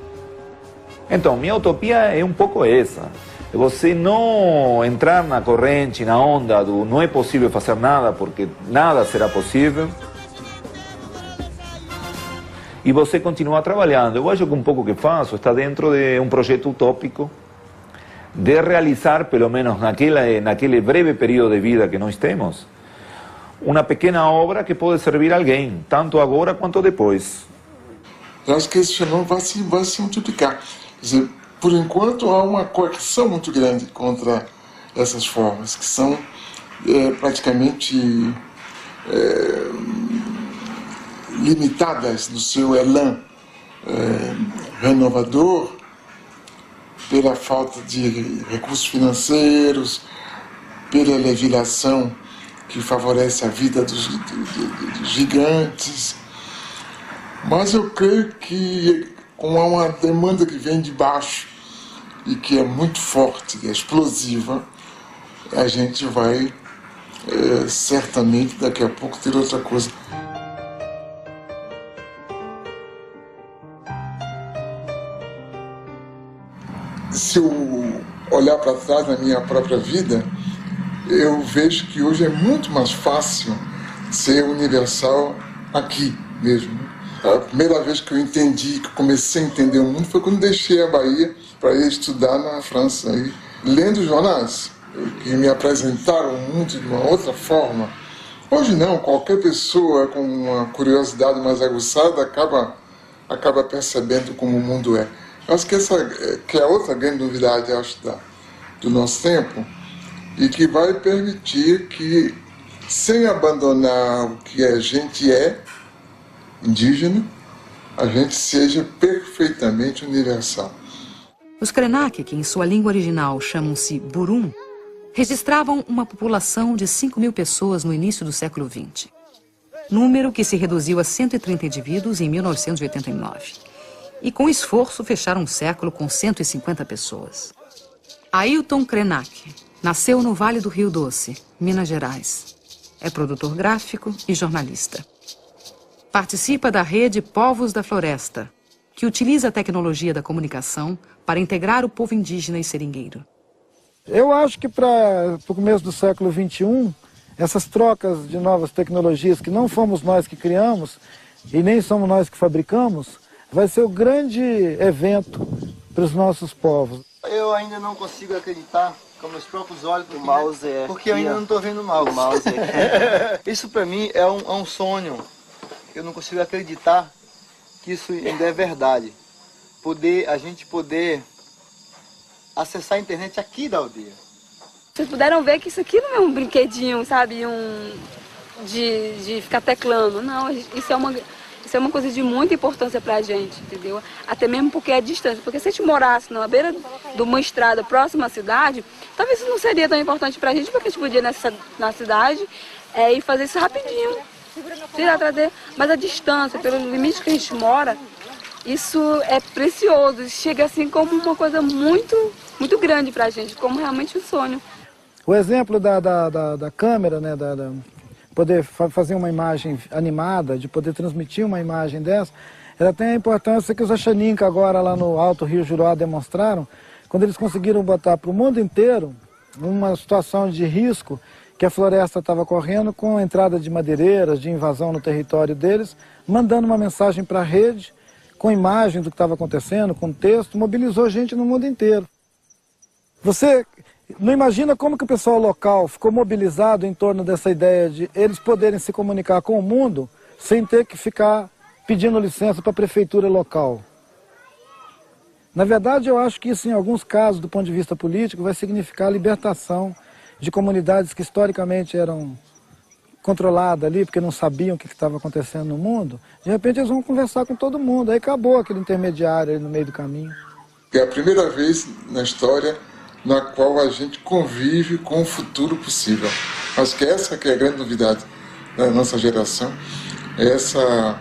Speaker 16: Então, minha utopia é um pouco essa. É você não entrar na corrente, na onda do não é possível fazer nada, porque nada será possível. E você continuar trabalhando. Eu acho que um pouco o que faço está dentro de um projeto utópico, de realizar, pelo menos naquele breve período de vida que nós temos, uma pequena obra que pode servir a alguém, tanto agora quanto depois.
Speaker 2: Eu acho que esse fenômeno vai se multiplicar. Quer dizer, por enquanto há uma coerção muito grande contra essas formas, que são praticamente limitadas no seu elan renovador, pela falta de recursos financeiros, pela legislação que favorece a vida dos gigantes. Mas eu creio que, como há uma demanda que vem de baixo e que é muito forte, é explosiva, a gente vai certamente daqui a pouco ter outra coisa. Se eu olhar para trás na minha própria vida, eu vejo que hoje é muito mais fácil ser universal aqui mesmo. A primeira vez que eu entendi, que comecei a entender o mundo, foi quando deixei a Bahia para ir estudar na França. E, lendo jornais que me apresentaram o mundo de uma outra forma. Hoje não, qualquer pessoa com uma curiosidade mais aguçada acaba percebendo como o mundo é. Eu acho que essa que é a outra grande novidade, acho, do nosso tempo, e que vai permitir que, sem abandonar o que a gente é, indígena, a gente seja perfeitamente universal.
Speaker 4: Os Krenak, que em sua língua original chamam-se Burum, registravam uma população de 5.000 pessoas no início do século XX. Número que se reduziu a 130 indivíduos em 1989. E com esforço fecharam um século com 150 pessoas. Ailton Krenak nasceu no Vale do Rio Doce, Minas Gerais. É produtor gráfico e jornalista. Participa da rede Povos da Floresta, que utiliza a tecnologia da comunicação para integrar o povo indígena e seringueiro.
Speaker 17: Eu acho que para o começo do século XXI, essas trocas de novas tecnologias que não fomos nós que criamos e nem somos nós que fabricamos, vai ser o grande evento para os nossos povos.
Speaker 14: Eu ainda não consigo acreditar com meus próprios olhos, porque eu ainda não estou vendo o mouse. Isso para mim é um sonho. Eu não consigo acreditar que isso ainda é verdade. a gente poder acessar a internet aqui da aldeia.
Speaker 1: Vocês puderam ver que isso aqui não é um brinquedinho, sabe, de ficar teclando. Não, isso é uma coisa de muita importância pra gente, entendeu? Até mesmo porque é distância. Porque se a gente morasse na beira de uma estrada próxima à cidade, talvez isso não seria tão importante pra gente, porque a gente podia ir na cidade e fazer isso rapidinho. Tirar, trazer. Mas a distância, pelo limite que a gente mora, isso é precioso. Chega assim como uma coisa muito, muito grande pra gente, como realmente um sonho.
Speaker 17: O exemplo da câmera, né, poder fazer uma imagem animada, de poder transmitir uma imagem dessa, ela tem a importância que os Achaninka agora lá no Alto Rio Juruá demonstraram, quando eles conseguiram botar para o mundo inteiro uma situação de risco que a floresta estava correndo com a entrada de madeireiras, de invasão no território deles, mandando uma mensagem para a rede, com imagem do que estava acontecendo, com texto, mobilizou gente no mundo inteiro. Você não imagina como que o pessoal local ficou mobilizado em torno dessa ideia de eles poderem se comunicar com o mundo sem ter que ficar pedindo licença para a prefeitura local. Na verdade, eu acho que isso, em alguns casos, do ponto de vista político, vai significar a libertação de comunidades que historicamente eram controladas ali, porque não sabiam o que estava acontecendo no mundo. De repente, eles vão conversar com todo mundo. Aí acabou aquele intermediário ali no meio do caminho.
Speaker 2: É a primeira vez na história na qual a gente convive com o futuro possível. Acho que essa que é a grande novidade da nossa geração, é essa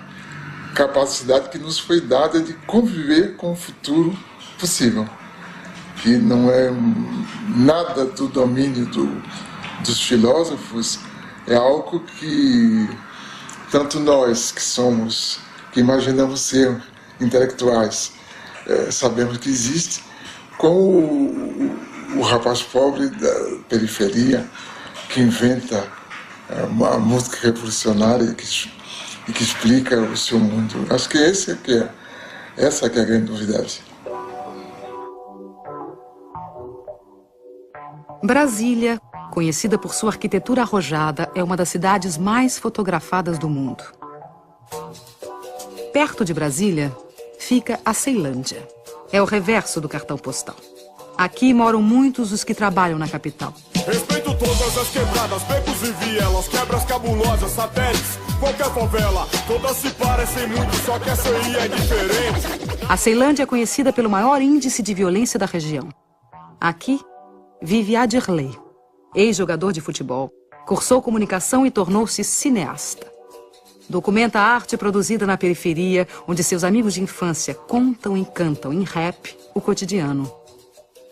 Speaker 2: capacidade que nos foi dada de conviver com o futuro possível, que não é nada do domínio dos filósofos, é algo que tanto nós que imaginamos ser intelectuais, sabemos que existe, como o rapaz pobre da periferia que inventa uma música revolucionária e que explica o seu mundo. Acho que essa que é a grande novidade.
Speaker 4: Brasília, conhecida por sua arquitetura arrojada, é uma das cidades mais fotografadas do mundo. Perto de Brasília fica a Ceilândia. É o reverso do cartão postal. Aqui moram muitos dos que trabalham na capital.
Speaker 18: Respeito todas as quebradas, becos e vielas, quebras cabulosas, satélites, qualquer favela. Todas se parecem muito, só que essa aí é diferente.
Speaker 4: A Ceilândia é conhecida pelo maior índice de violência da região. Aqui vive Adirley, ex-jogador de futebol. Cursou comunicação e tornou-se cineasta. Documenta a arte produzida na periferia, onde seus amigos de infância contam e cantam em rap o cotidiano.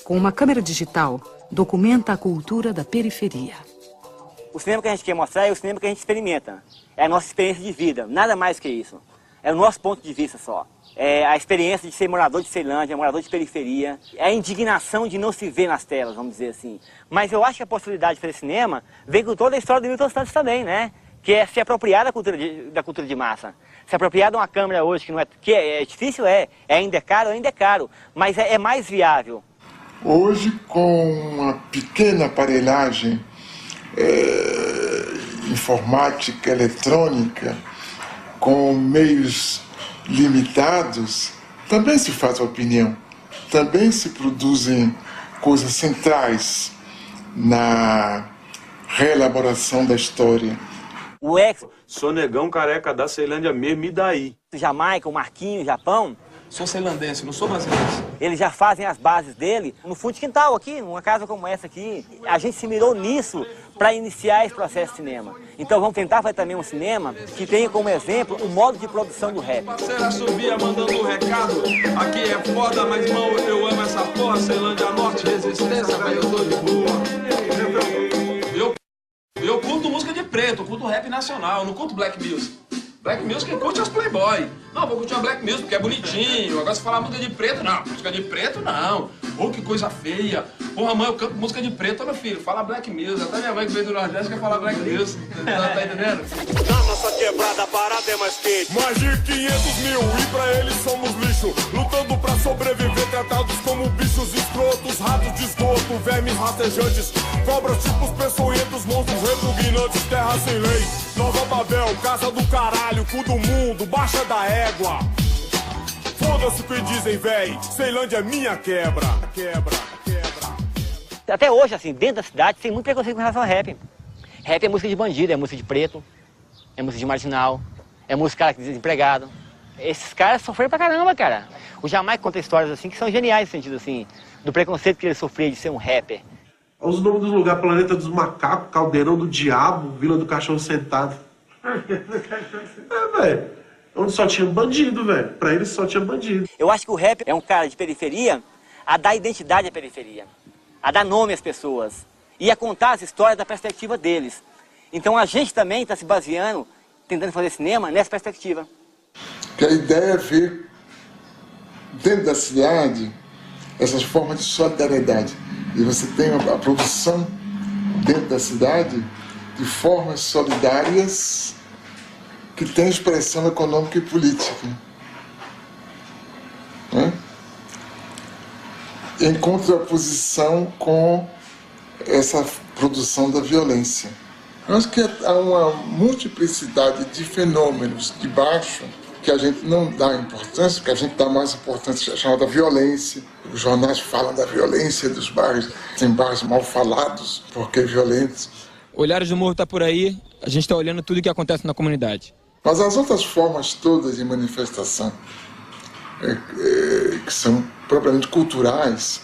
Speaker 4: Com uma câmera digital, documenta a cultura da periferia.
Speaker 19: O cinema que a gente quer mostrar é o cinema que a gente experimenta. É a nossa experiência de vida, nada mais que isso. É o nosso ponto de vista só. É a experiência de ser morador de Ceilândia, morador de periferia. É a indignação de não se ver nas telas, vamos dizer assim. Mas eu acho que a possibilidade para esse cinema vem com toda a história do Milton Santos também, né? Que é se apropriar da cultura de massa. Se apropriar de uma câmera hoje que é difícil, ainda é caro, mas é mais viável.
Speaker 2: Hoje, com uma pequena aparelhagem informática, eletrônica, com meios limitados, também se faz opinião, também se produzem coisas centrais na reelaboração da história.
Speaker 19: O ex...
Speaker 20: Sou negão careca da Ceilândia mesmo, e daí?
Speaker 19: Jamaica, o Marquinhos, Japão...
Speaker 20: Sou ceilandense, não sou brasileiro.
Speaker 19: Eles já fazem as bases dele no fundo de quintal aqui, numa casa como essa aqui. A gente se mirou nisso para iniciar esse processo de cinema. Então vamos tentar fazer também um cinema que tenha como exemplo o modo de produção do rap.
Speaker 20: Parceira subia mandando um recado. Aqui é foda, mas irmão, eu amo essa porra. Ceilândia Norte, resistência, velho, eu tô de boa. Eu curto música de preto, eu curto rap nacional, eu não curto black music. Black music quem curte é os playboy. Não, vou curtir uma black music porque é bonitinho. Agora se falar música de preto, não. Música de preto, não. Pô, que coisa feia. Porra, mãe, eu canto música de preto, meu filho. Fala black music. Até minha mãe que veio do Nordeste quer falar black music. Tá entendendo?
Speaker 18: Na nossa quebrada, a parada é mais quente. Mais de 500 mil e pra eles somos lixo. Lutando pra sobreviver, tratados como bichos escrotos. Ratos de esgoto, vermes rastejantes. Cobras tipos peçonhentos, monstros repugnantes. Terra sem lei, Nova Babel, casa do caralho. Cu do mundo, baixa da égua. Foda-se o que dizem, véi. Ceilândia é minha quebra. Quebra.
Speaker 19: Até hoje, assim, dentro da cidade, tem muito preconceito com relação ao rap. Rap é música de bandido, é música de preto, é música de marginal, é música de desempregado. Esses caras sofreram pra caramba, cara. O Jamaica conta histórias assim que são geniais no sentido assim, do preconceito que ele sofria de ser um rapper.
Speaker 8: Os nomes dos lugares: Planeta dos Macacos, Caldeirão do Diabo, Vila do Cachorro Sentado. Velho. Onde só tinha bandido, velho. Pra eles só tinha bandido.
Speaker 19: Eu acho que o rap é um cara de periferia a dar identidade à periferia, a dar nome às pessoas e a contar as histórias da perspectiva deles. Então a gente também está se baseando, tentando fazer cinema nessa perspectiva.
Speaker 2: Que a ideia é ver dentro da cidade essas formas de solidariedade. E você tem a produção dentro da cidade de formas solidárias que tem expressão econômica e política. Né? Em contraposição com essa produção da violência. Eu acho que há uma multiplicidade de fenômenos de baixo que a gente não dá importância, que a gente dá mais importância chamada violência. Os jornais falam da violência dos bairros, tem bairros mal falados porque violentos.
Speaker 21: Olhares do Morro está por aí, a gente está olhando tudo o que acontece na comunidade.
Speaker 2: Mas as outras formas todas de manifestação, que são propriamente culturais,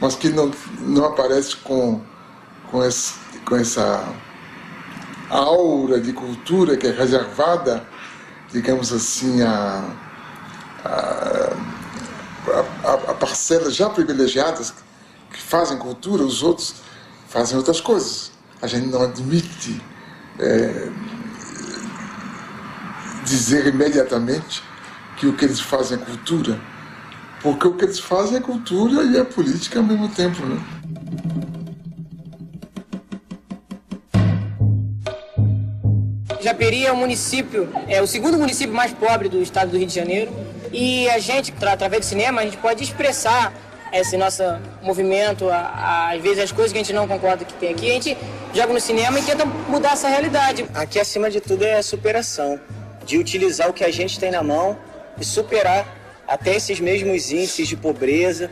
Speaker 2: mas que não aparecem com essa aura de cultura que é reservada, digamos assim, a parcelas já privilegiadas que fazem cultura, os outros fazem outras coisas. A gente não admite dizer imediatamente que o que eles fazem é cultura, porque o que eles fazem é cultura e é política ao mesmo tempo, né?
Speaker 22: Japeri é um município, é o segundo município mais pobre do estado do Rio de Janeiro, e a gente, através do cinema, a gente pode expressar esse nosso movimento, às vezes as coisas que a gente não concorda que tem aqui, a gente joga no cinema e tenta mudar essa realidade.
Speaker 23: Aqui, acima de tudo, é a superação, de utilizar o que a gente tem na mão e superar até esses mesmos índices de pobreza.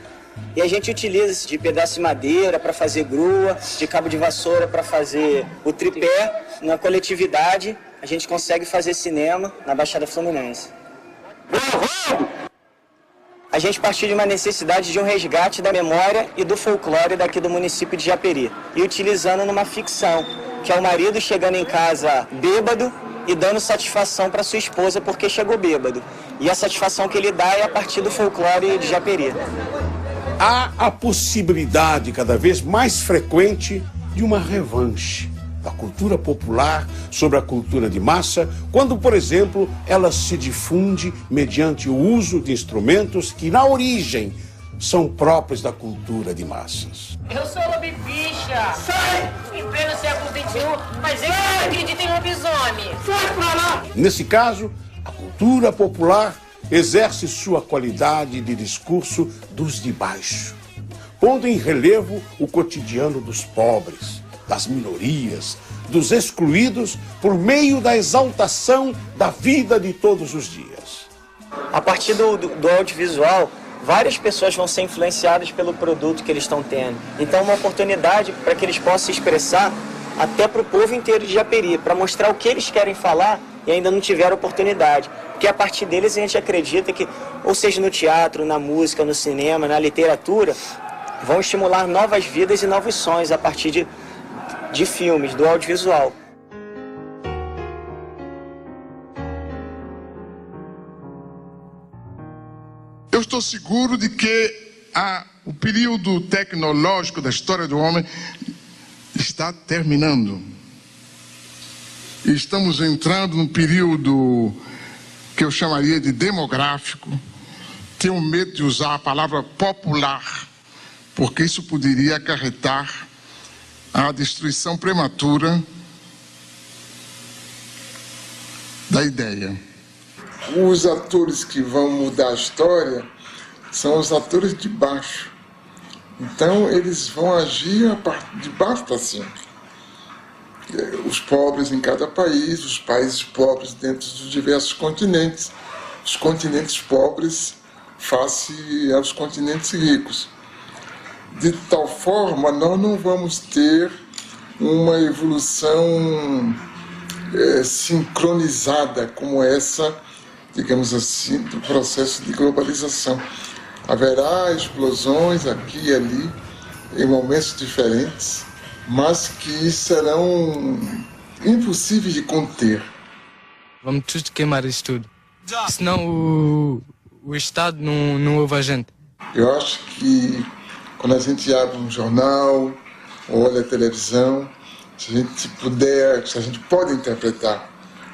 Speaker 23: E a gente utiliza esse de pedaço de madeira para fazer grua, de cabo de vassoura para fazer o tripé. Na coletividade, a gente consegue fazer cinema na Baixada Fluminense. A gente partiu de uma necessidade de um resgate da memória e do folclore daqui do município de Japeri. E utilizando numa ficção, que é o marido chegando em casa bêbado e dando satisfação para sua esposa porque chegou bêbado. E a satisfação que ele dá é a partir do folclore de Japeri.
Speaker 7: Há a possibilidade cada vez mais frequente de uma revanche da cultura popular sobre a cultura de massa, quando, por exemplo, ela se difunde mediante o uso de instrumentos que, na origem, são próprios da cultura de massas.
Speaker 22: Eu sou lobibicha! Sai! Em pleno século XXI, mas eu não acredito em lobisomem! Sai pra lá!
Speaker 7: Nesse caso, a cultura popular exerce sua qualidade de discurso dos de baixo, pondo em relevo o cotidiano dos pobres, das minorias, dos excluídos, por meio da exaltação da vida de todos os dias.
Speaker 23: A partir do audiovisual, várias pessoas vão ser influenciadas pelo produto que eles estão tendo. Então, uma oportunidade para que eles possam se expressar até para o povo inteiro de Japeri, para mostrar o que eles querem falar e ainda não tiveram oportunidade. Porque a partir deles a gente acredita que, ou seja no teatro, na música, no cinema, na literatura, vão estimular novas vidas e novos sonhos a partir de filmes, do audiovisual.
Speaker 5: Eu estou seguro de que o período tecnológico da história do homem está terminando. E estamos entrando num período que eu chamaria de demográfico. Tenho medo de usar a palavra popular, porque isso poderia acarretar a destruição prematura da ideia.
Speaker 2: Os atores que vão mudar a história são os atores de baixo. Então eles vão agir de baixo para cima. Os pobres em cada país, os países pobres dentro dos diversos continentes, os continentes pobres face aos continentes ricos. De tal forma, nós não vamos ter uma evolução sincronizada como essa, digamos assim, do processo de globalização. Haverá explosões aqui e ali, em momentos diferentes, mas que serão impossíveis de conter.
Speaker 25: Vamos tudo queimar isso tudo, senão o Estado não ouve a gente.
Speaker 2: Eu acho que quando a gente abre um jornal, olha a televisão, se a gente pode interpretar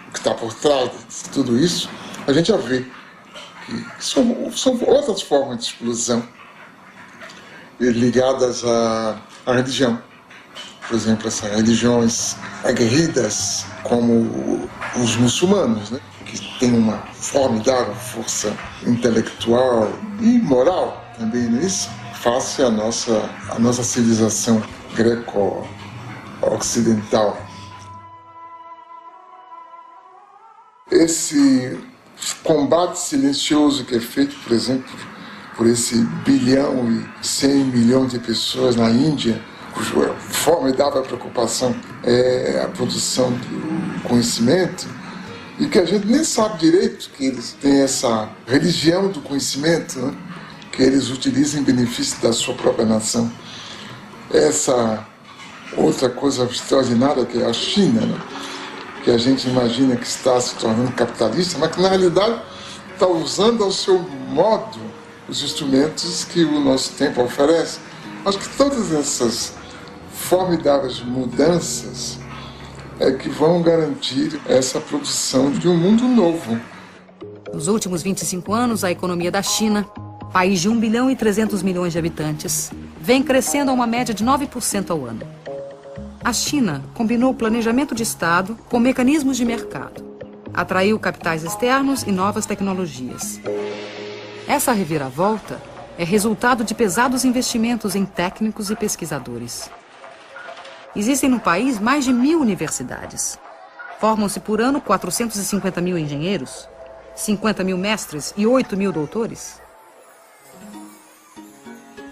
Speaker 2: o que está por trás de tudo isso, a gente já vê que são outras formas de explosão ligadas à religião. Por exemplo, essas religiões aguerridas, como os muçulmanos, né? Que têm uma formidável força intelectual e moral também nisso, face à nossa civilização greco-ocidental. Esse combate silencioso que é feito, por exemplo, por esse 1 bilhão e 100 milhões de pessoas na Índia, cuja formidável preocupação é a produção do conhecimento, e que a gente nem sabe direito que eles têm essa religião do conhecimento, né? Que eles utilizam em benefício da sua própria nação. Essa outra coisa extraordinária que é a China, né? Que a gente imagina que está se tornando capitalista, mas que na realidade está usando ao seu modo os instrumentos que o nosso tempo oferece. Acho que todas essas formidáveis mudanças é que vão garantir essa produção de um mundo novo.
Speaker 4: Nos últimos 25 anos, a economia da China, país de 1 bilhão e 300 milhões de habitantes, vem crescendo a uma média de 9% ao ano. A China combinou o planejamento de Estado com mecanismos de mercado. Atraiu capitais externos e novas tecnologias. Essa reviravolta é resultado de pesados investimentos em técnicos e pesquisadores. Existem no país mais de 1.000 universidades. Formam-se por ano 450 mil engenheiros, 50 mil mestres e 8 mil doutores.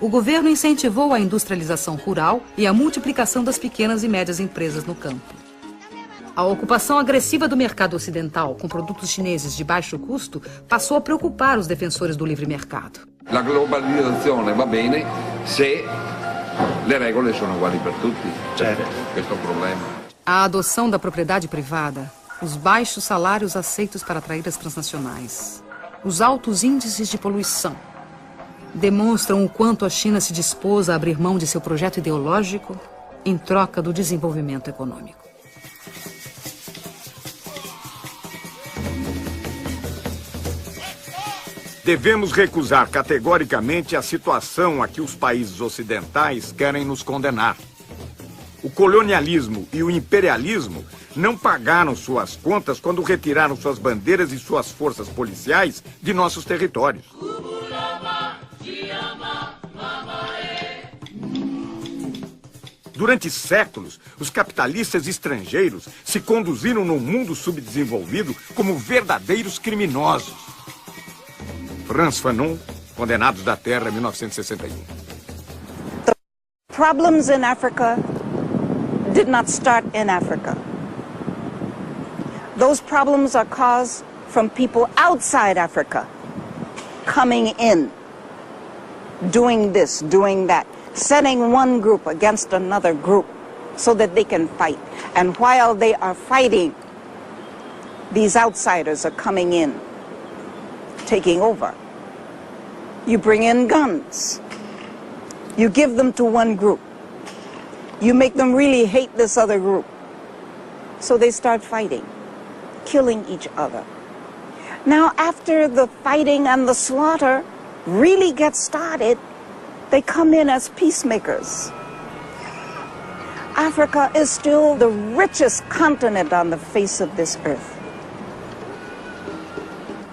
Speaker 4: O governo incentivou a industrialização rural e a multiplicação das pequenas e médias empresas no campo. A ocupação agressiva do mercado ocidental com produtos chineses de baixo custo passou a preocupar os defensores do livre mercado.
Speaker 3: La globalizzazione va bene se le regole sono uguali per tutti. Certo. Questo è un problema.
Speaker 4: A adoção da propriedade privada, os baixos salários aceitos para atrair as transnacionais, os altos índices de poluição, demonstram o quanto a China se dispôs a abrir mão de seu projeto ideológico em troca do desenvolvimento econômico.
Speaker 6: Devemos recusar categoricamente a situação a que os países ocidentais querem nos condenar. O colonialismo e o imperialismo não pagaram suas contas quando retiraram suas bandeiras e suas forças policiais de nossos territórios. Durante séculos, os capitalistas estrangeiros se conduziram no mundo subdesenvolvido como verdadeiros criminosos. Frantz Fanon, Condenados da Terra, 1961.
Speaker 9: The problems in Africa did not start in Africa. Those problems are caused from people outside Africa coming in, doing this, doing that, setting one group against another group so that they can fight. And while they are fighting, these outsiders are coming in, taking over. You bring in guns. You give them to one group. You make them really hate this other group. So they start fighting, killing each other. Now, after the fighting and the slaughter really gets started, they come in as peacemakers. Africa is still the richest continent on the face of this earth.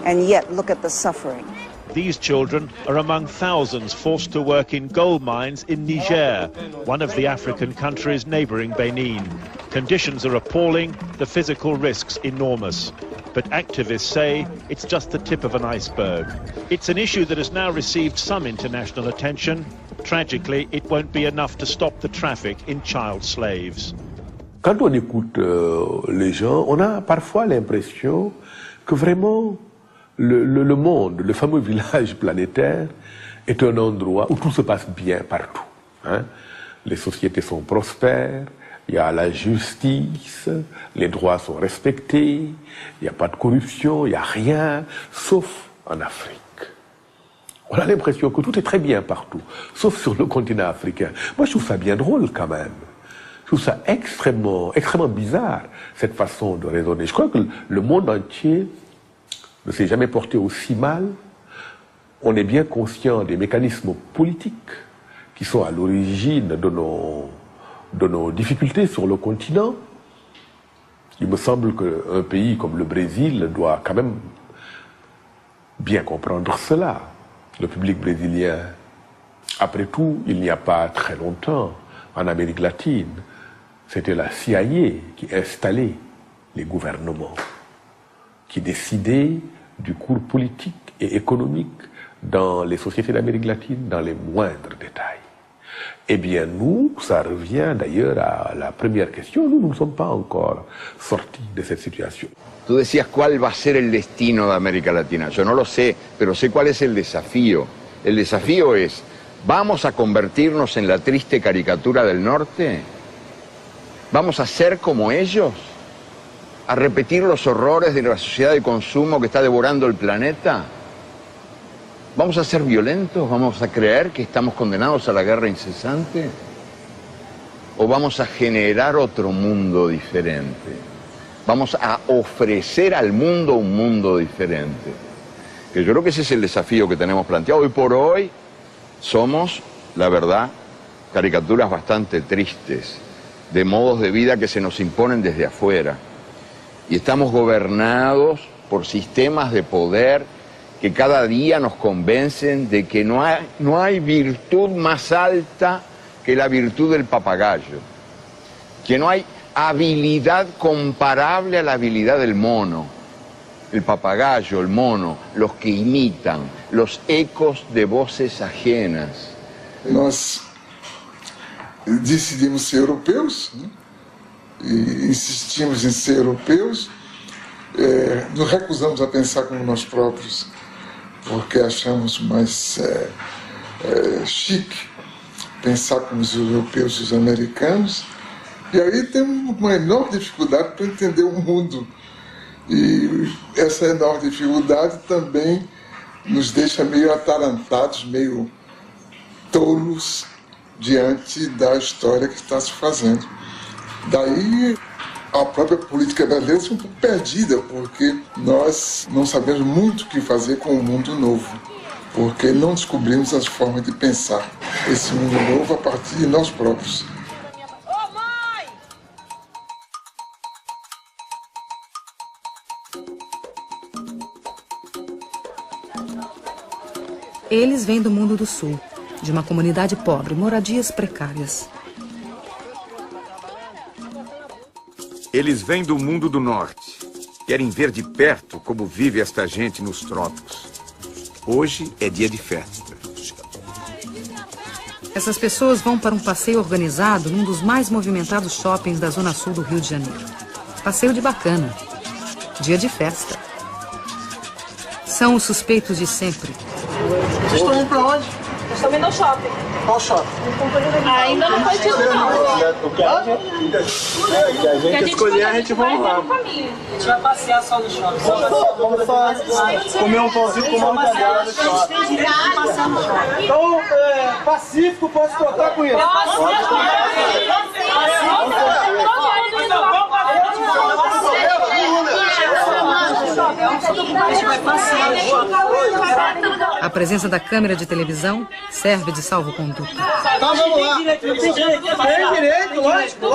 Speaker 9: And yet, look at the suffering.
Speaker 10: These children are among thousands forced to work in gold mines in Niger, one of the African countries neighboring Benin. Conditions are appalling, the physical risks enormous. but activists say it's just the tip of an iceberg. It's an issue that has now received some international attention. Tragically, it won't be enough to stop the traffic in child slaves.
Speaker 11: Quand on écoute les gens, on a parfois l'impression que vraiment le monde, le fameux village planétaire, est un endroit où tout se passe bien partout. Hein? Les sociétés sont prospères, il y a la justice, les droits sont respectés, il n'y a pas de corruption, il n'y a rien, sauf en Afrique. On a l'impression que tout est très bien partout, sauf sur le continent africain. Moi, je trouve ça bien drôle quand même. Je trouve ça extrêmement bizarre, cette façon de raisonner. Je crois que le monde entier ne s'est jamais porté aussi mal. On est bien conscient des mécanismes politiques qui sont à l'origine de nos difficultés sur le continent. Il me semble qu'un pays comme le Brésil doit quand même bien comprendre cela. Le public brésilien, après tout, il n'y a pas très longtemps, en Amérique latine, c'était la CIA qui installait les gouvernements, qui décidait du cours politique et économique dans les sociétés d'Amérique latine, dans les moindres détails. Eh bien, nous, ça revient d'ailleurs à la première question, nous ne sommes pas encore sortis de cette situation.
Speaker 3: Tú decías cuál va a ser el destino de América Latina. Yo no lo sé, pero sé cuál es el desafío. El desafío es, ¿vamos a convertirnos en la triste caricatura del norte? ¿Vamos a ser como ellos? ¿A repetir los horrores de la sociedad de consumo que está devorando el planeta? ¿Vamos a ser violentos? ¿Vamos a creer que estamos condenados a la guerra incesante? ¿O vamos a generar otro mundo diferente? Vamos a ofrecer al mundo un mundo diferente. Que yo creo que ese es el desafío que tenemos planteado. Hoy por hoy somos, la verdad, caricaturas bastante tristes de modos de vida que se nos imponen desde afuera. Y estamos gobernados por sistemas de poder que cada día nos convencen de que no hay virtud más alta que la virtud del papagayo. Que no hay habilidad comparable a la habilidad del mono. El papagayo, el mono, los que imitan, los ecos de voces ajenas.
Speaker 2: Nós decidimos ser europeus, né? E insistimos em ser europeus, nos recusamos a pensar como nós próprios, porque achamos mais chique pensar como os europeus e os americanos. E aí temos uma enorme dificuldade para entender o mundo. E essa enorme dificuldade também nos deixa meio atarantados, meio tolos diante da história que está se fazendo. Daí a própria política brasileira é um pouco perdida, porque nós não sabemos muito o que fazer com o mundo novo, porque não descobrimos as formas de pensar esse mundo novo a partir de nós próprios.
Speaker 4: Eles vêm do mundo do sul, de uma comunidade pobre, moradias precárias.
Speaker 6: Eles vêm do mundo do norte. Querem ver de perto como vive esta gente nos trópicos. Hoje é dia de festa.
Speaker 4: Essas pessoas vão para um passeio organizado num dos mais movimentados shoppings da zona sul do Rio de Janeiro. Passeio de bacana. Dia de festa. São os suspeitos de sempre.
Speaker 14: Vocês estão indo pra onde?
Speaker 22: Nós estamos indo ao shopping.
Speaker 14: Qual shopping?
Speaker 22: Ainda não foi tido, não.
Speaker 14: O que a gente escolher, a gente vai lá.
Speaker 22: A gente vai passear só no shopping.
Speaker 14: Vamos só comer um pãozinho com uma mortadela no shopping. Então, Pacífico, posso contar com isso?
Speaker 4: A presença da câmera de televisão serve de salvo-conduto.
Speaker 14: Então vamos lá. Tem direito, lógico.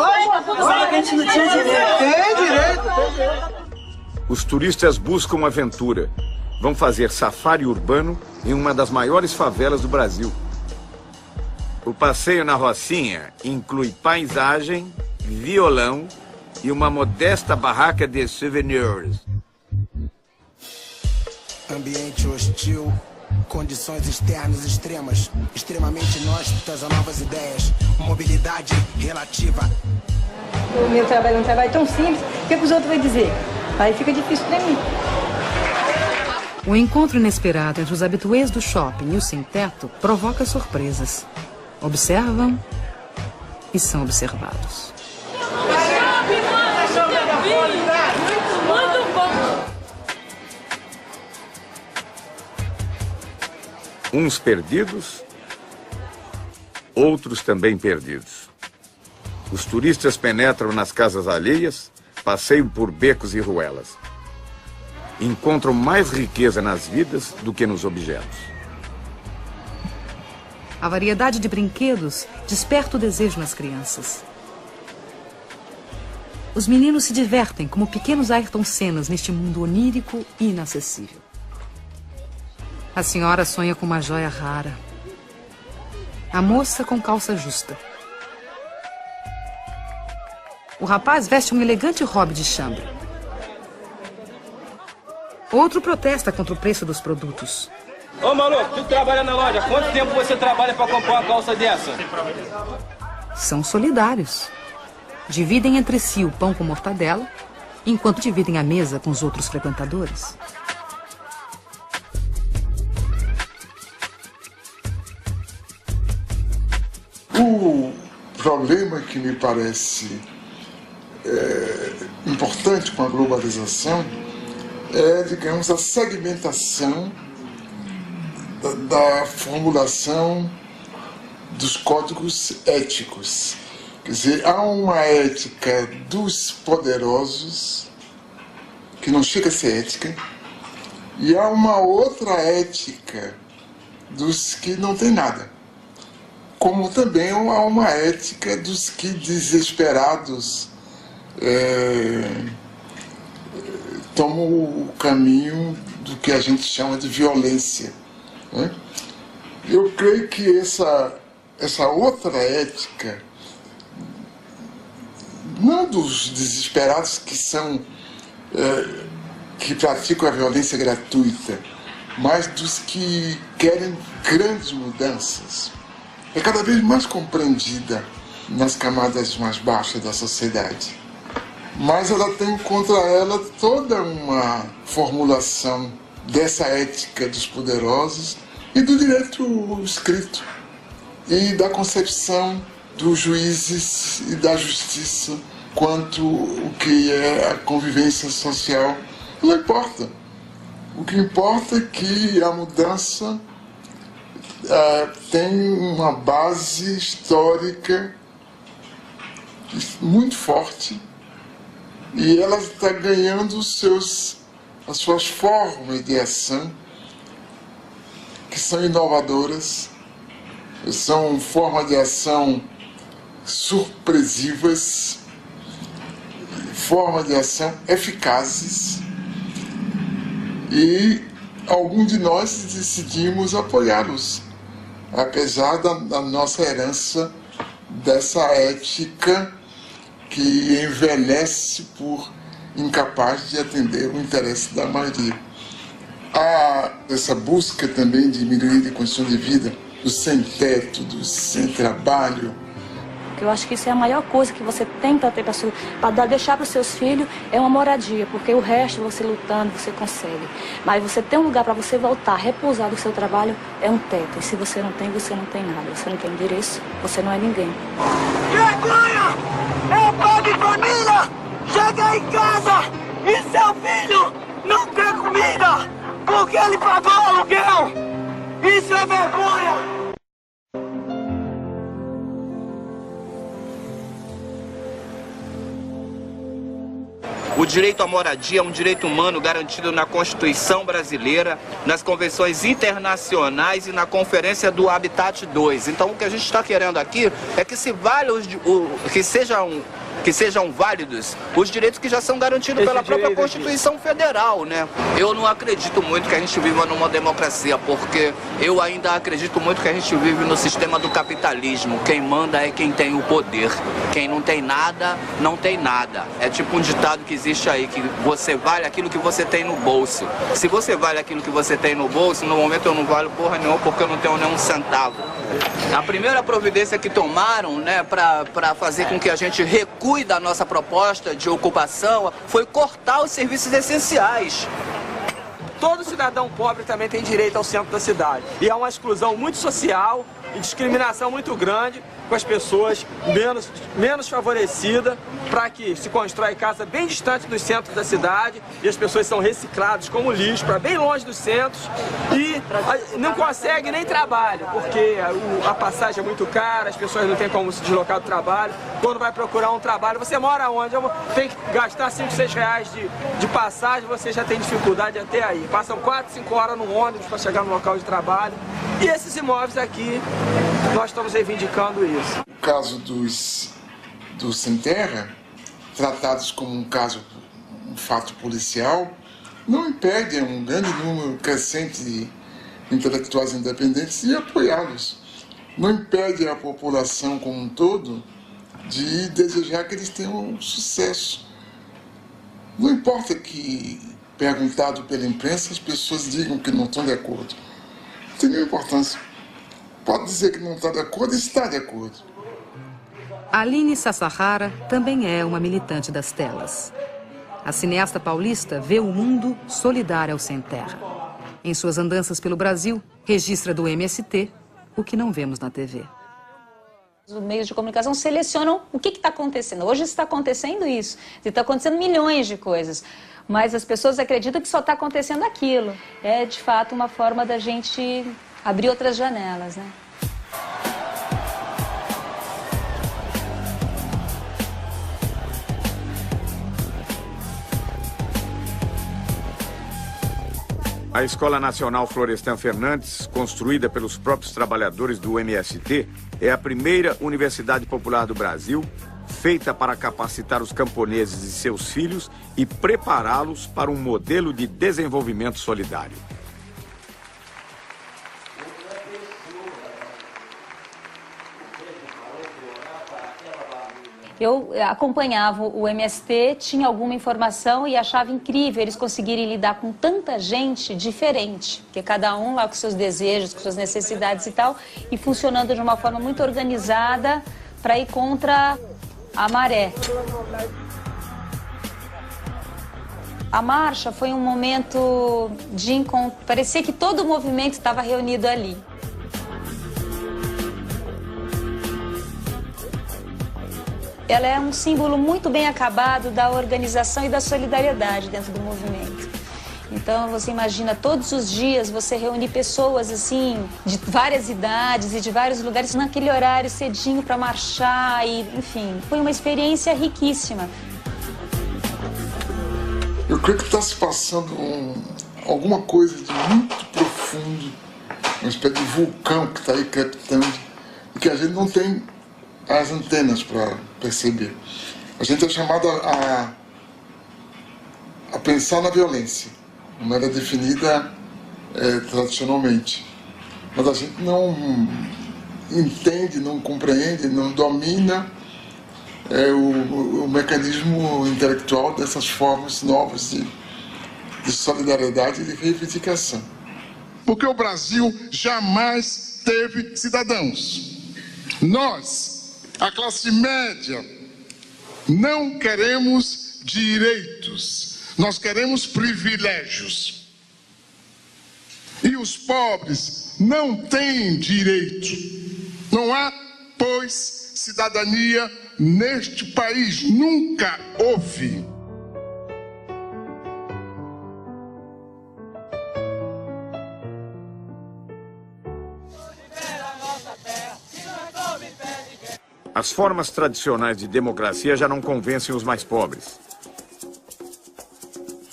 Speaker 14: Sabe que a gente não tinha direito. Tem direito.
Speaker 6: Os turistas buscam aventura. Vão fazer safari urbano em uma das maiores favelas do Brasil. O passeio na Rocinha inclui paisagem, violão e uma modesta barraca de souvenirs.
Speaker 12: ambiente hostil, condições externas extremas, extremamente inóspitas a novas ideias, mobilidade relativa.
Speaker 13: O meu trabalho é um trabalho tão simples, o que os outros vão dizer? Aí fica difícil para mim.
Speaker 4: O encontro inesperado entre os habituês do shopping e o sem-teto provoca surpresas. Observam e são observados.
Speaker 6: Uns perdidos, outros também perdidos. Os turistas penetram nas casas alheias, passeiam por becos e ruelas. Encontram mais riqueza nas vidas do que nos objetos.
Speaker 4: A variedade de brinquedos desperta o desejo nas crianças. Os meninos se divertem como pequenos Ayrton Sennas neste mundo onírico e inacessível. A senhora sonha com uma joia rara. A moça com calça justa. O rapaz veste um elegante hobby de chambre. Outro protesta contra o preço dos produtos.
Speaker 15: Ô maluco, tu trabalha na loja, quanto tempo você trabalha para comprar uma calça dessa?
Speaker 4: São solidários. Dividem entre si o pão com mortadela, enquanto dividem a mesa com os outros frequentadores.
Speaker 2: O problema que me parece importante com a globalização é, digamos, a segmentação da formulação dos códigos éticos. Quer dizer, há uma ética dos poderosos, que não chega a ser ética, e há uma outra ética dos que não têm nada. Como também há uma ética dos que desesperados tomam o caminho do que a gente chama de violência. Né? Eu creio que essa outra ética, não dos desesperados que praticam a violência gratuita, mas dos que querem grandes mudanças, é cada vez mais compreendida nas camadas mais baixas da sociedade. Mas ela tem contra ela toda uma formulação dessa ética dos poderosos e do direito escrito e da concepção dos juízes e da justiça quanto o que é a convivência social. Não importa. O que importa é que a mudança tem uma base histórica muito forte e ela está ganhando as suas formas de ação, que são inovadoras, são formas de ação surpresivas, formas de ação eficazes, e alguns de nós decidimos apoiá-los, apesar da nossa herança dessa ética que envelhece por incapaz de atender o interesse da maioria. Há essa busca também de melhoria de condição de vida, do sem-teto, do sem-trabalho.
Speaker 16: Eu acho que isso é a maior coisa que você tem para ter para deixar para os seus filhos, é uma moradia, porque o resto você lutando, você consegue. Mas você tem um lugar para você voltar, repousar do seu trabalho, é um teto. E se você não tem nada. Você não tem endereço, você não é ninguém.
Speaker 18: Vergonha! É pai de família! Chega em casa e seu filho não tem comida porque ele pagou o aluguel! Isso é vergonha!
Speaker 24: O direito à moradia é um direito humano garantido na Constituição brasileira, nas convenções internacionais e na Conferência do Habitat 2. Então o que a gente está querendo aqui é que se sejam que sejam válidos os direitos que já são garantidos pela própria Constituição Federal, né? Eu não acredito muito que a gente viva numa democracia, porque eu ainda acredito muito que a gente vive no sistema do capitalismo. Quem manda é quem tem o poder. Quem não tem nada, não tem nada. É tipo um ditado que existe aí, que você vale aquilo que você tem no bolso. Se você vale aquilo que você tem no bolso, no momento eu não valho porra nenhuma porque eu não tenho nenhum centavo. A primeira providência que tomaram, né, para fazer com que a gente recue da nossa proposta de ocupação foi cortar os serviços essenciais.
Speaker 15: Todo cidadão pobre também tem direito ao centro da cidade. E há uma exclusão muito social e discriminação muito grande com as pessoas menos favorecidas, para que se constrói casa bem distante dos centros da cidade e as pessoas são recicladas como lixo para bem longe dos centros e não conseguem nem trabalho, porque a passagem é muito cara, as pessoas não têm como se deslocar do trabalho. Quando vai procurar um trabalho, você mora onde? Tem que gastar 5, 6 reais de passagem, você já tem dificuldade até aí. Passam 4, 5 horas no ônibus para chegar no local de trabalho. E esses imóveis aqui, nós estamos reivindicando isso.
Speaker 2: O caso dos sem terra, tratados como um fato policial, não impede um grande número crescente de intelectuais independentes de apoiá-los. Não impede a população como um todo de desejar que eles tenham sucesso. Não importa que, perguntado pela imprensa, as pessoas digam que não estão de acordo. Não tem nenhuma importância. Pode dizer que não está de acordo e está de acordo.
Speaker 4: Aline Sassahara também é uma militante das telas. A cineasta paulista vê o mundo solidário ao sem terra. Em suas andanças pelo Brasil, registra do MST o que não vemos na TV.
Speaker 1: Os meios de comunicação selecionam o que está acontecendo. Hoje está acontecendo isso. Está acontecendo milhões de coisas. Mas as pessoas acreditam que só está acontecendo aquilo. É, de fato, uma forma da gente abrir outras janelas, né?
Speaker 6: A Escola Nacional Florestan Fernandes, construída pelos próprios trabalhadores do MST, é a primeira universidade popular do Brasil, feita para capacitar os camponeses e seus filhos e prepará-los para um modelo de desenvolvimento solidário.
Speaker 1: Eu acompanhava o MST, tinha alguma informação e achava incrível eles conseguirem lidar com tanta gente diferente, porque cada um lá com seus desejos, com suas necessidades e tal, e funcionando de uma forma muito organizada para ir contra a maré. A marcha foi um momento de encontro, parecia que todo o movimento estava reunido ali. Ela é um símbolo muito bem acabado da organização e da solidariedade dentro do movimento. Então você imagina todos os dias você reunir pessoas assim de várias idades e de vários lugares naquele horário cedinho para marchar e, enfim, foi uma experiência riquíssima.
Speaker 2: Eu creio que está se passando alguma coisa de muito profundo, uma espécie de vulcão que está aí crepitando e que a gente não tem as antenas para perceber. A gente é chamado a pensar na violência, como ela é definida tradicionalmente. Mas a gente não entende, não compreende, não domina o mecanismo intelectual dessas formas novas de solidariedade e de reivindicação.
Speaker 5: Porque o Brasil jamais teve cidadãos. Nós, a classe média, não queremos direitos, nós queremos privilégios. E os pobres não têm direito. Não há, pois, cidadania neste país, nunca houve.
Speaker 6: As formas tradicionais de democracia já não convencem os mais pobres.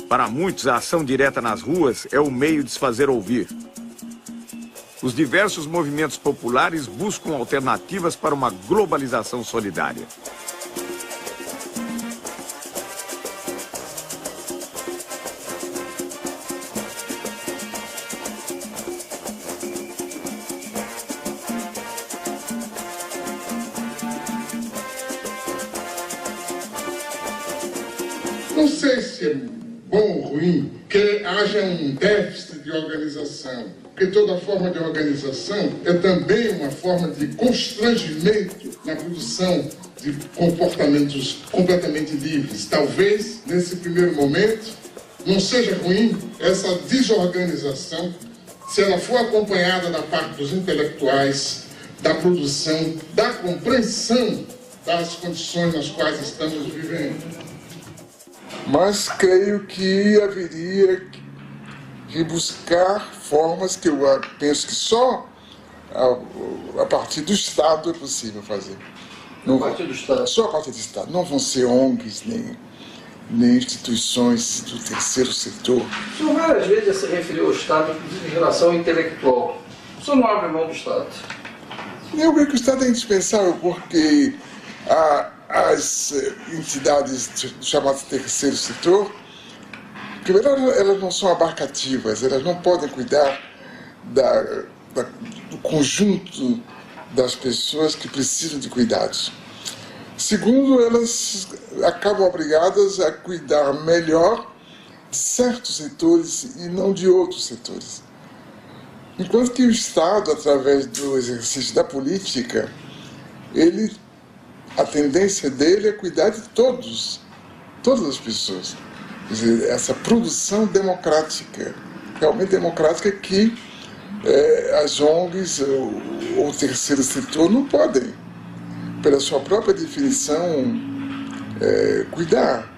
Speaker 6: Para muitos, a ação direta nas ruas é o meio de se fazer ouvir. Os diversos movimentos populares buscam alternativas para uma globalização solidária.
Speaker 5: não sei se é bom ou ruim que haja um déficit de organização, porque toda forma de organização é também uma forma de constrangimento na produção de comportamentos completamente livres. Talvez, nesse primeiro momento, não seja ruim essa desorganização se ela for acompanhada da parte dos intelectuais, da produção, da compreensão das condições nas quais estamos vivendo.
Speaker 2: Mas creio que haveria que buscar formas que eu penso que só a partir do Estado é possível fazer. Não, a partir do Estado? Só a partir do Estado. Não vão ser ONGs, nem instituições do terceiro setor.
Speaker 8: O senhor várias vezes se referiu ao Estado, inclusive em relação ao intelectual. O senhor não abre mão do Estado?
Speaker 2: Eu creio que o Estado é indispensável porque as entidades chamadas terceiro setor, primeiro, elas não são abarcativas, elas não podem cuidar do conjunto das pessoas que precisam de cuidados. Segundo, elas acabam obrigadas a cuidar melhor de certos setores e não de outros setores. Enquanto que o Estado, através do exercício da política, a tendência dele é cuidar de todas as pessoas. Quer dizer, essa produção democrática, realmente democrática, que as ONGs ou o terceiro setor não podem, pela sua própria definição, cuidar,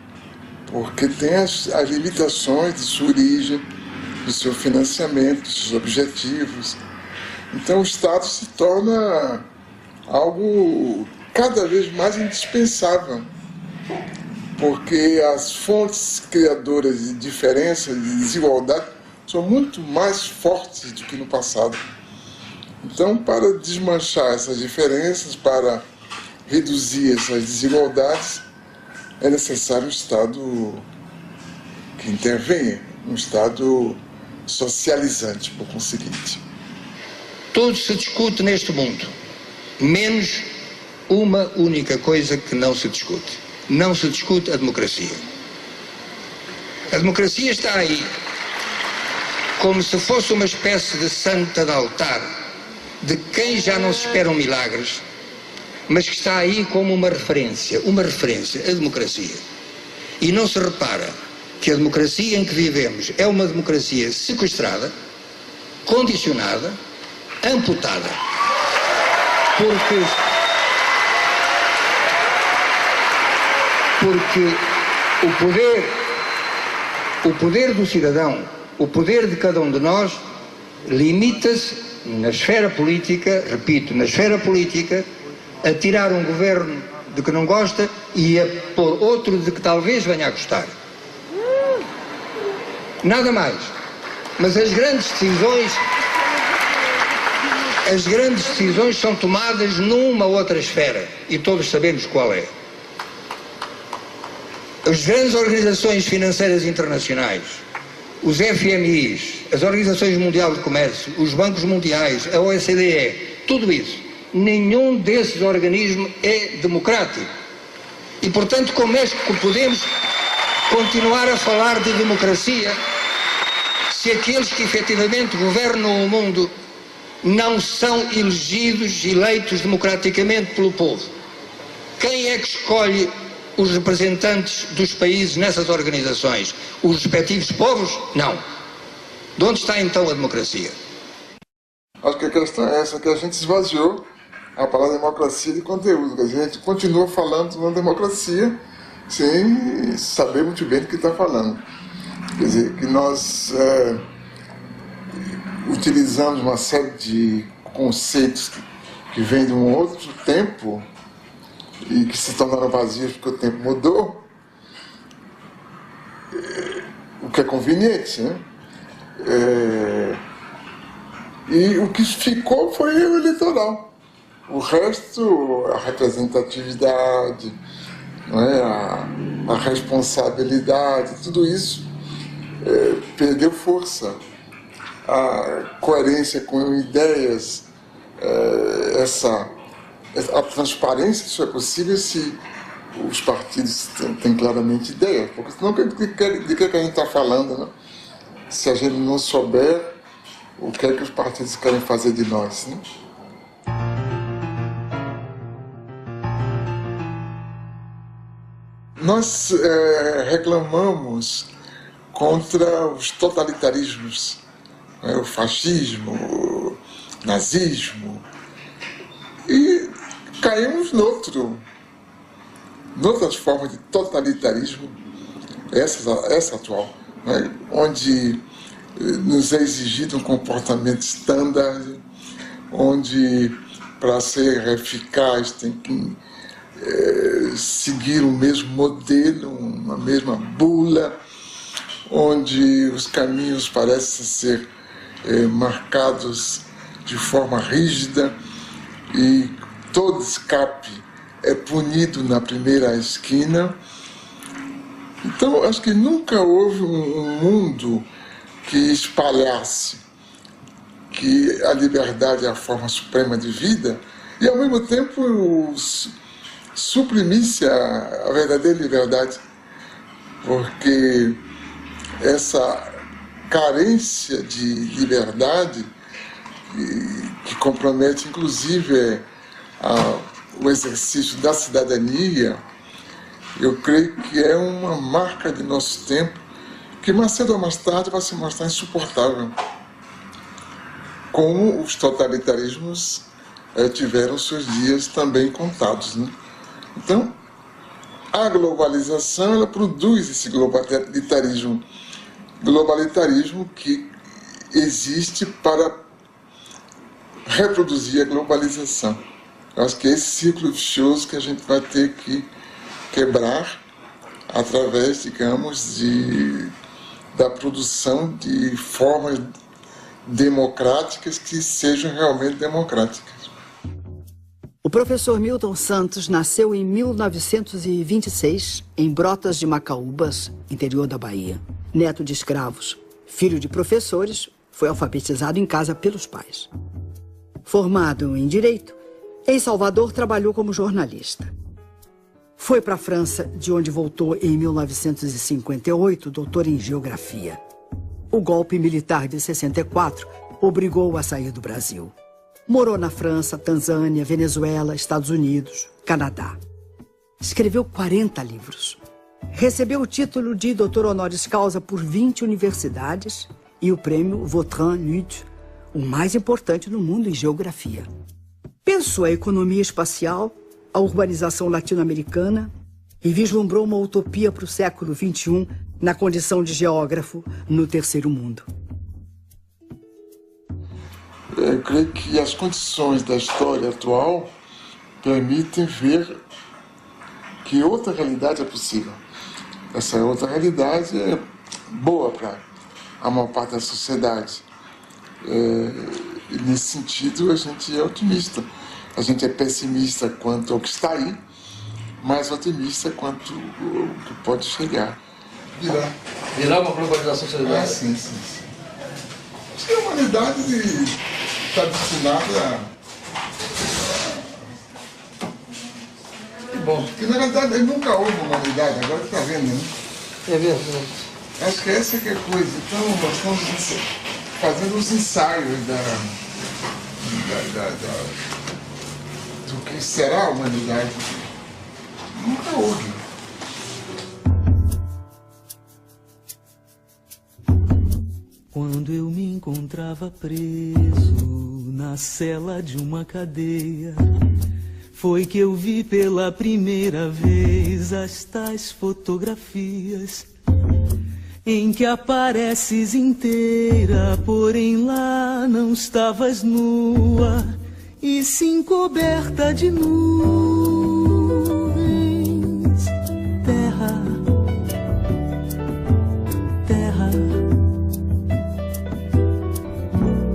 Speaker 2: porque tem as limitações de sua origem, do seu financiamento, dos seus objetivos. Então o Estado se torna algo cada vez mais indispensável, porque as fontes criadoras de diferença, de desigualdade, são muito mais fortes do que no passado. Então, para desmanchar essas diferenças, para reduzir essas desigualdades, é necessário um Estado que intervenha, um Estado socializante, por conseguinte.
Speaker 17: Tudo se discute neste mundo, menos uma única coisa que não se discute. Não se discute a democracia. A democracia está aí como se fosse uma espécie de santa de altar, de quem já não se esperam milagres, mas que está aí como uma referência, a democracia. E não se repara que a democracia em que vivemos é uma democracia sequestrada, condicionada, amputada, porque o poder do cidadão, o poder de cada um de nós, limita-se na esfera política, repito, na esfera política, a tirar um governo de que não gosta e a pôr outro de que talvez venha a gostar. Nada mais. Mas as grandes decisões são tomadas numa outra esfera e todos sabemos qual é. As grandes organizações financeiras internacionais, os FMIs, as Organizações Mundiais de Comércio, os bancos mundiais, a OCDE, tudo isso, nenhum desses organismos é democrático. E, portanto, como é que podemos continuar a falar de democracia se aqueles que efetivamente governam o mundo não são eleitos democraticamente pelo povo? Quem é que escolhe os representantes dos países nessas organizações? Os respectivos povos? Não. De onde está então a democracia?
Speaker 2: Acho que a questão é essa, que a gente esvaziou a palavra democracia de conteúdo. A gente continua falando na democracia sem saber muito bem do que está falando. Quer dizer, que nós utilizamos uma série de conceitos que vêm de um outro tempo e que se tornaram vazios porque o tempo mudou, o que é conveniente, né? E o que ficou foi o eleitoral. O resto, a representatividade, não é? a responsabilidade, tudo isso perdeu força. A coerência com ideias, a transparência só é possível se os partidos têm claramente ideia, porque senão de que a gente está falando, né? Se a gente não souber o que é que os partidos querem fazer de nós, né? Nós reclamamos contra os totalitarismos, né? O fascismo, o nazismo, e caímos noutras formas de totalitarismo, essa atual, né? Onde nos é exigido um comportamento standard, onde para ser eficaz tem que seguir o mesmo modelo, uma mesma bula, onde os caminhos parecem ser marcados de forma rígida e todo escape é punido na primeira esquina. Então, acho que nunca houve um mundo que espalhasse que a liberdade é a forma suprema de vida e, ao mesmo tempo, suprimisse a verdadeira liberdade, porque essa carência de liberdade que compromete, inclusive, o exercício da cidadania, eu creio que é uma marca de nosso tempo que mais cedo ou mais tarde vai se mostrar insuportável, como os totalitarismos tiveram seus dias também contados, né? Então, a globalização, ela produz esse globalitarismo que existe para reproduzir a globalização. Eu acho que é esse ciclo vicioso que a gente vai ter que quebrar através, digamos, da produção de formas democráticas que sejam realmente democráticas.
Speaker 7: O professor Milton Santos nasceu em 1926, em Brotas de Macaúbas, interior da Bahia. Neto de escravos, filho de professores, foi alfabetizado em casa pelos pais. Formado em Direito, em Salvador trabalhou como jornalista. Foi para a França, de onde voltou em 1958, doutor em Geografia. O golpe militar de 64 obrigou-o a sair do Brasil. Morou na França, Tanzânia, Venezuela, Estados Unidos, Canadá. Escreveu 40 livros. Recebeu o título de doutor honoris causa por 20 universidades e o prêmio Vautrin-Lud, o mais importante no mundo em geografia. Pensou a economia espacial, a urbanização latino-americana e vislumbrou uma utopia para o século XXI na condição de geógrafo no terceiro mundo.
Speaker 2: Eu creio que as condições da história atual permitem ver que outra realidade é possível. Essa outra realidade é boa para a maior parte da sociedade. E nesse sentido, a gente é otimista. A gente é pessimista quanto ao que está aí, mas otimista quanto ao que pode chegar.
Speaker 8: Virar uma globalização solidária?
Speaker 2: Sim. Acho que a humanidade está destinada
Speaker 8: Que bom.
Speaker 2: Porque na verdade nunca houve humanidade, agora que está vendo, né?
Speaker 8: É verdade.
Speaker 2: Acho que essa que é a coisa. Então nós estamos fazendo os ensaios do que será a humanidade. Nunca houve.
Speaker 19: Quando eu me encontrava preso na cela de uma cadeia, foi que eu vi pela primeira vez as tais fotografias em que apareces inteira, porém lá não estavas nua, e sim coberta de nuvens. Terra, terra,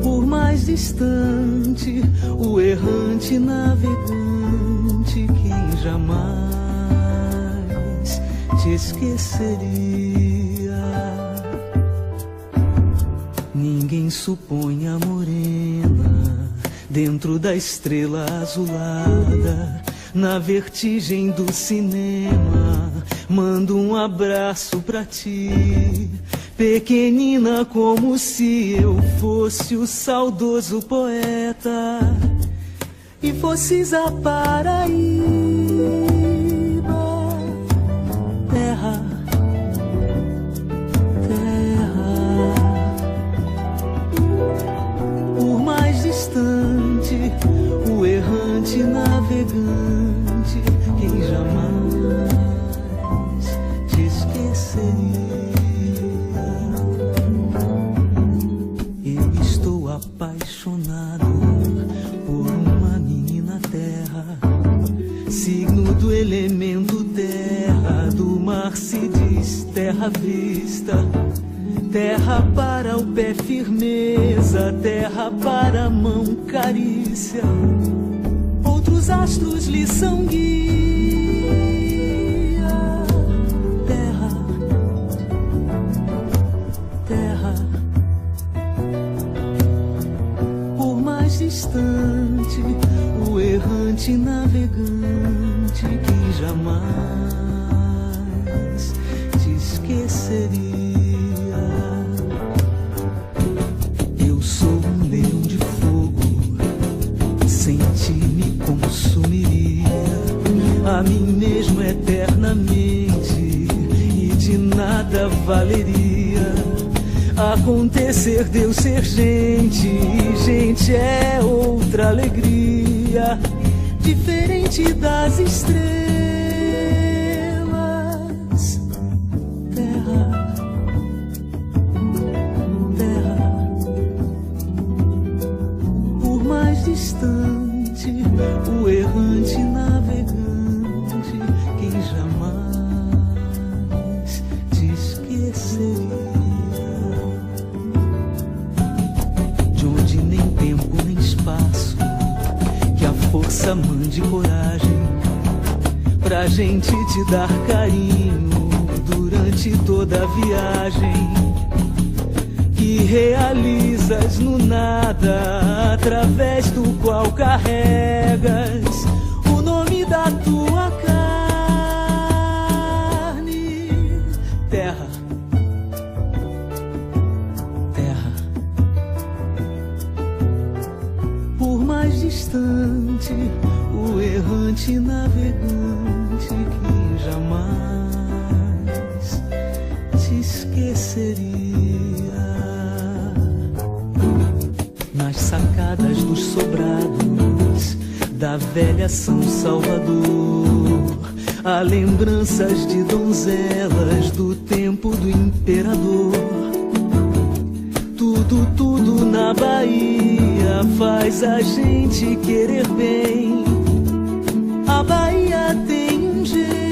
Speaker 19: por mais distante, o errante navegante, quem jamais te esqueceria. Ninguém supõe a morena dentro da estrela azulada, na vertigem do cinema, mando um abraço pra ti, pequenina, como se eu fosse o saudoso poeta e fosses a Paraíba, terra, terra. Por mais distante, o errante navegante, quem jamais te esqueceria. Eu estou apaixonado por uma menina terra, signo do elemento terra, do mar se diz terra à vista. Terra para o pé firmeza, terra para a mão carícia. Outros astros lhe são guia. Terra, terra. Por mais distante, o errante navegante que jamais te esqueceria. A mim mesmo eternamente, e de nada valeria acontecer de eu ser gente, e gente é outra alegria, diferente das estrelas. Terra, terra, por mais distante, o errante navegante, quem jamais te esqueceria. De onde nem tempo nem espaço, que a força mande coragem pra gente te dar carinho durante toda a viagem que realizas no nada, através do qual carregas o nome da tua carne. Terra, terra. Por mais distante, o errante navegante que jamais te esqueceria. Nas sacadas dos sobrados da velha São Salvador, há lembranças de donzelas do tempo do imperador. Tudo, tudo na Bahia faz a gente querer bem. A Bahia tem um jeito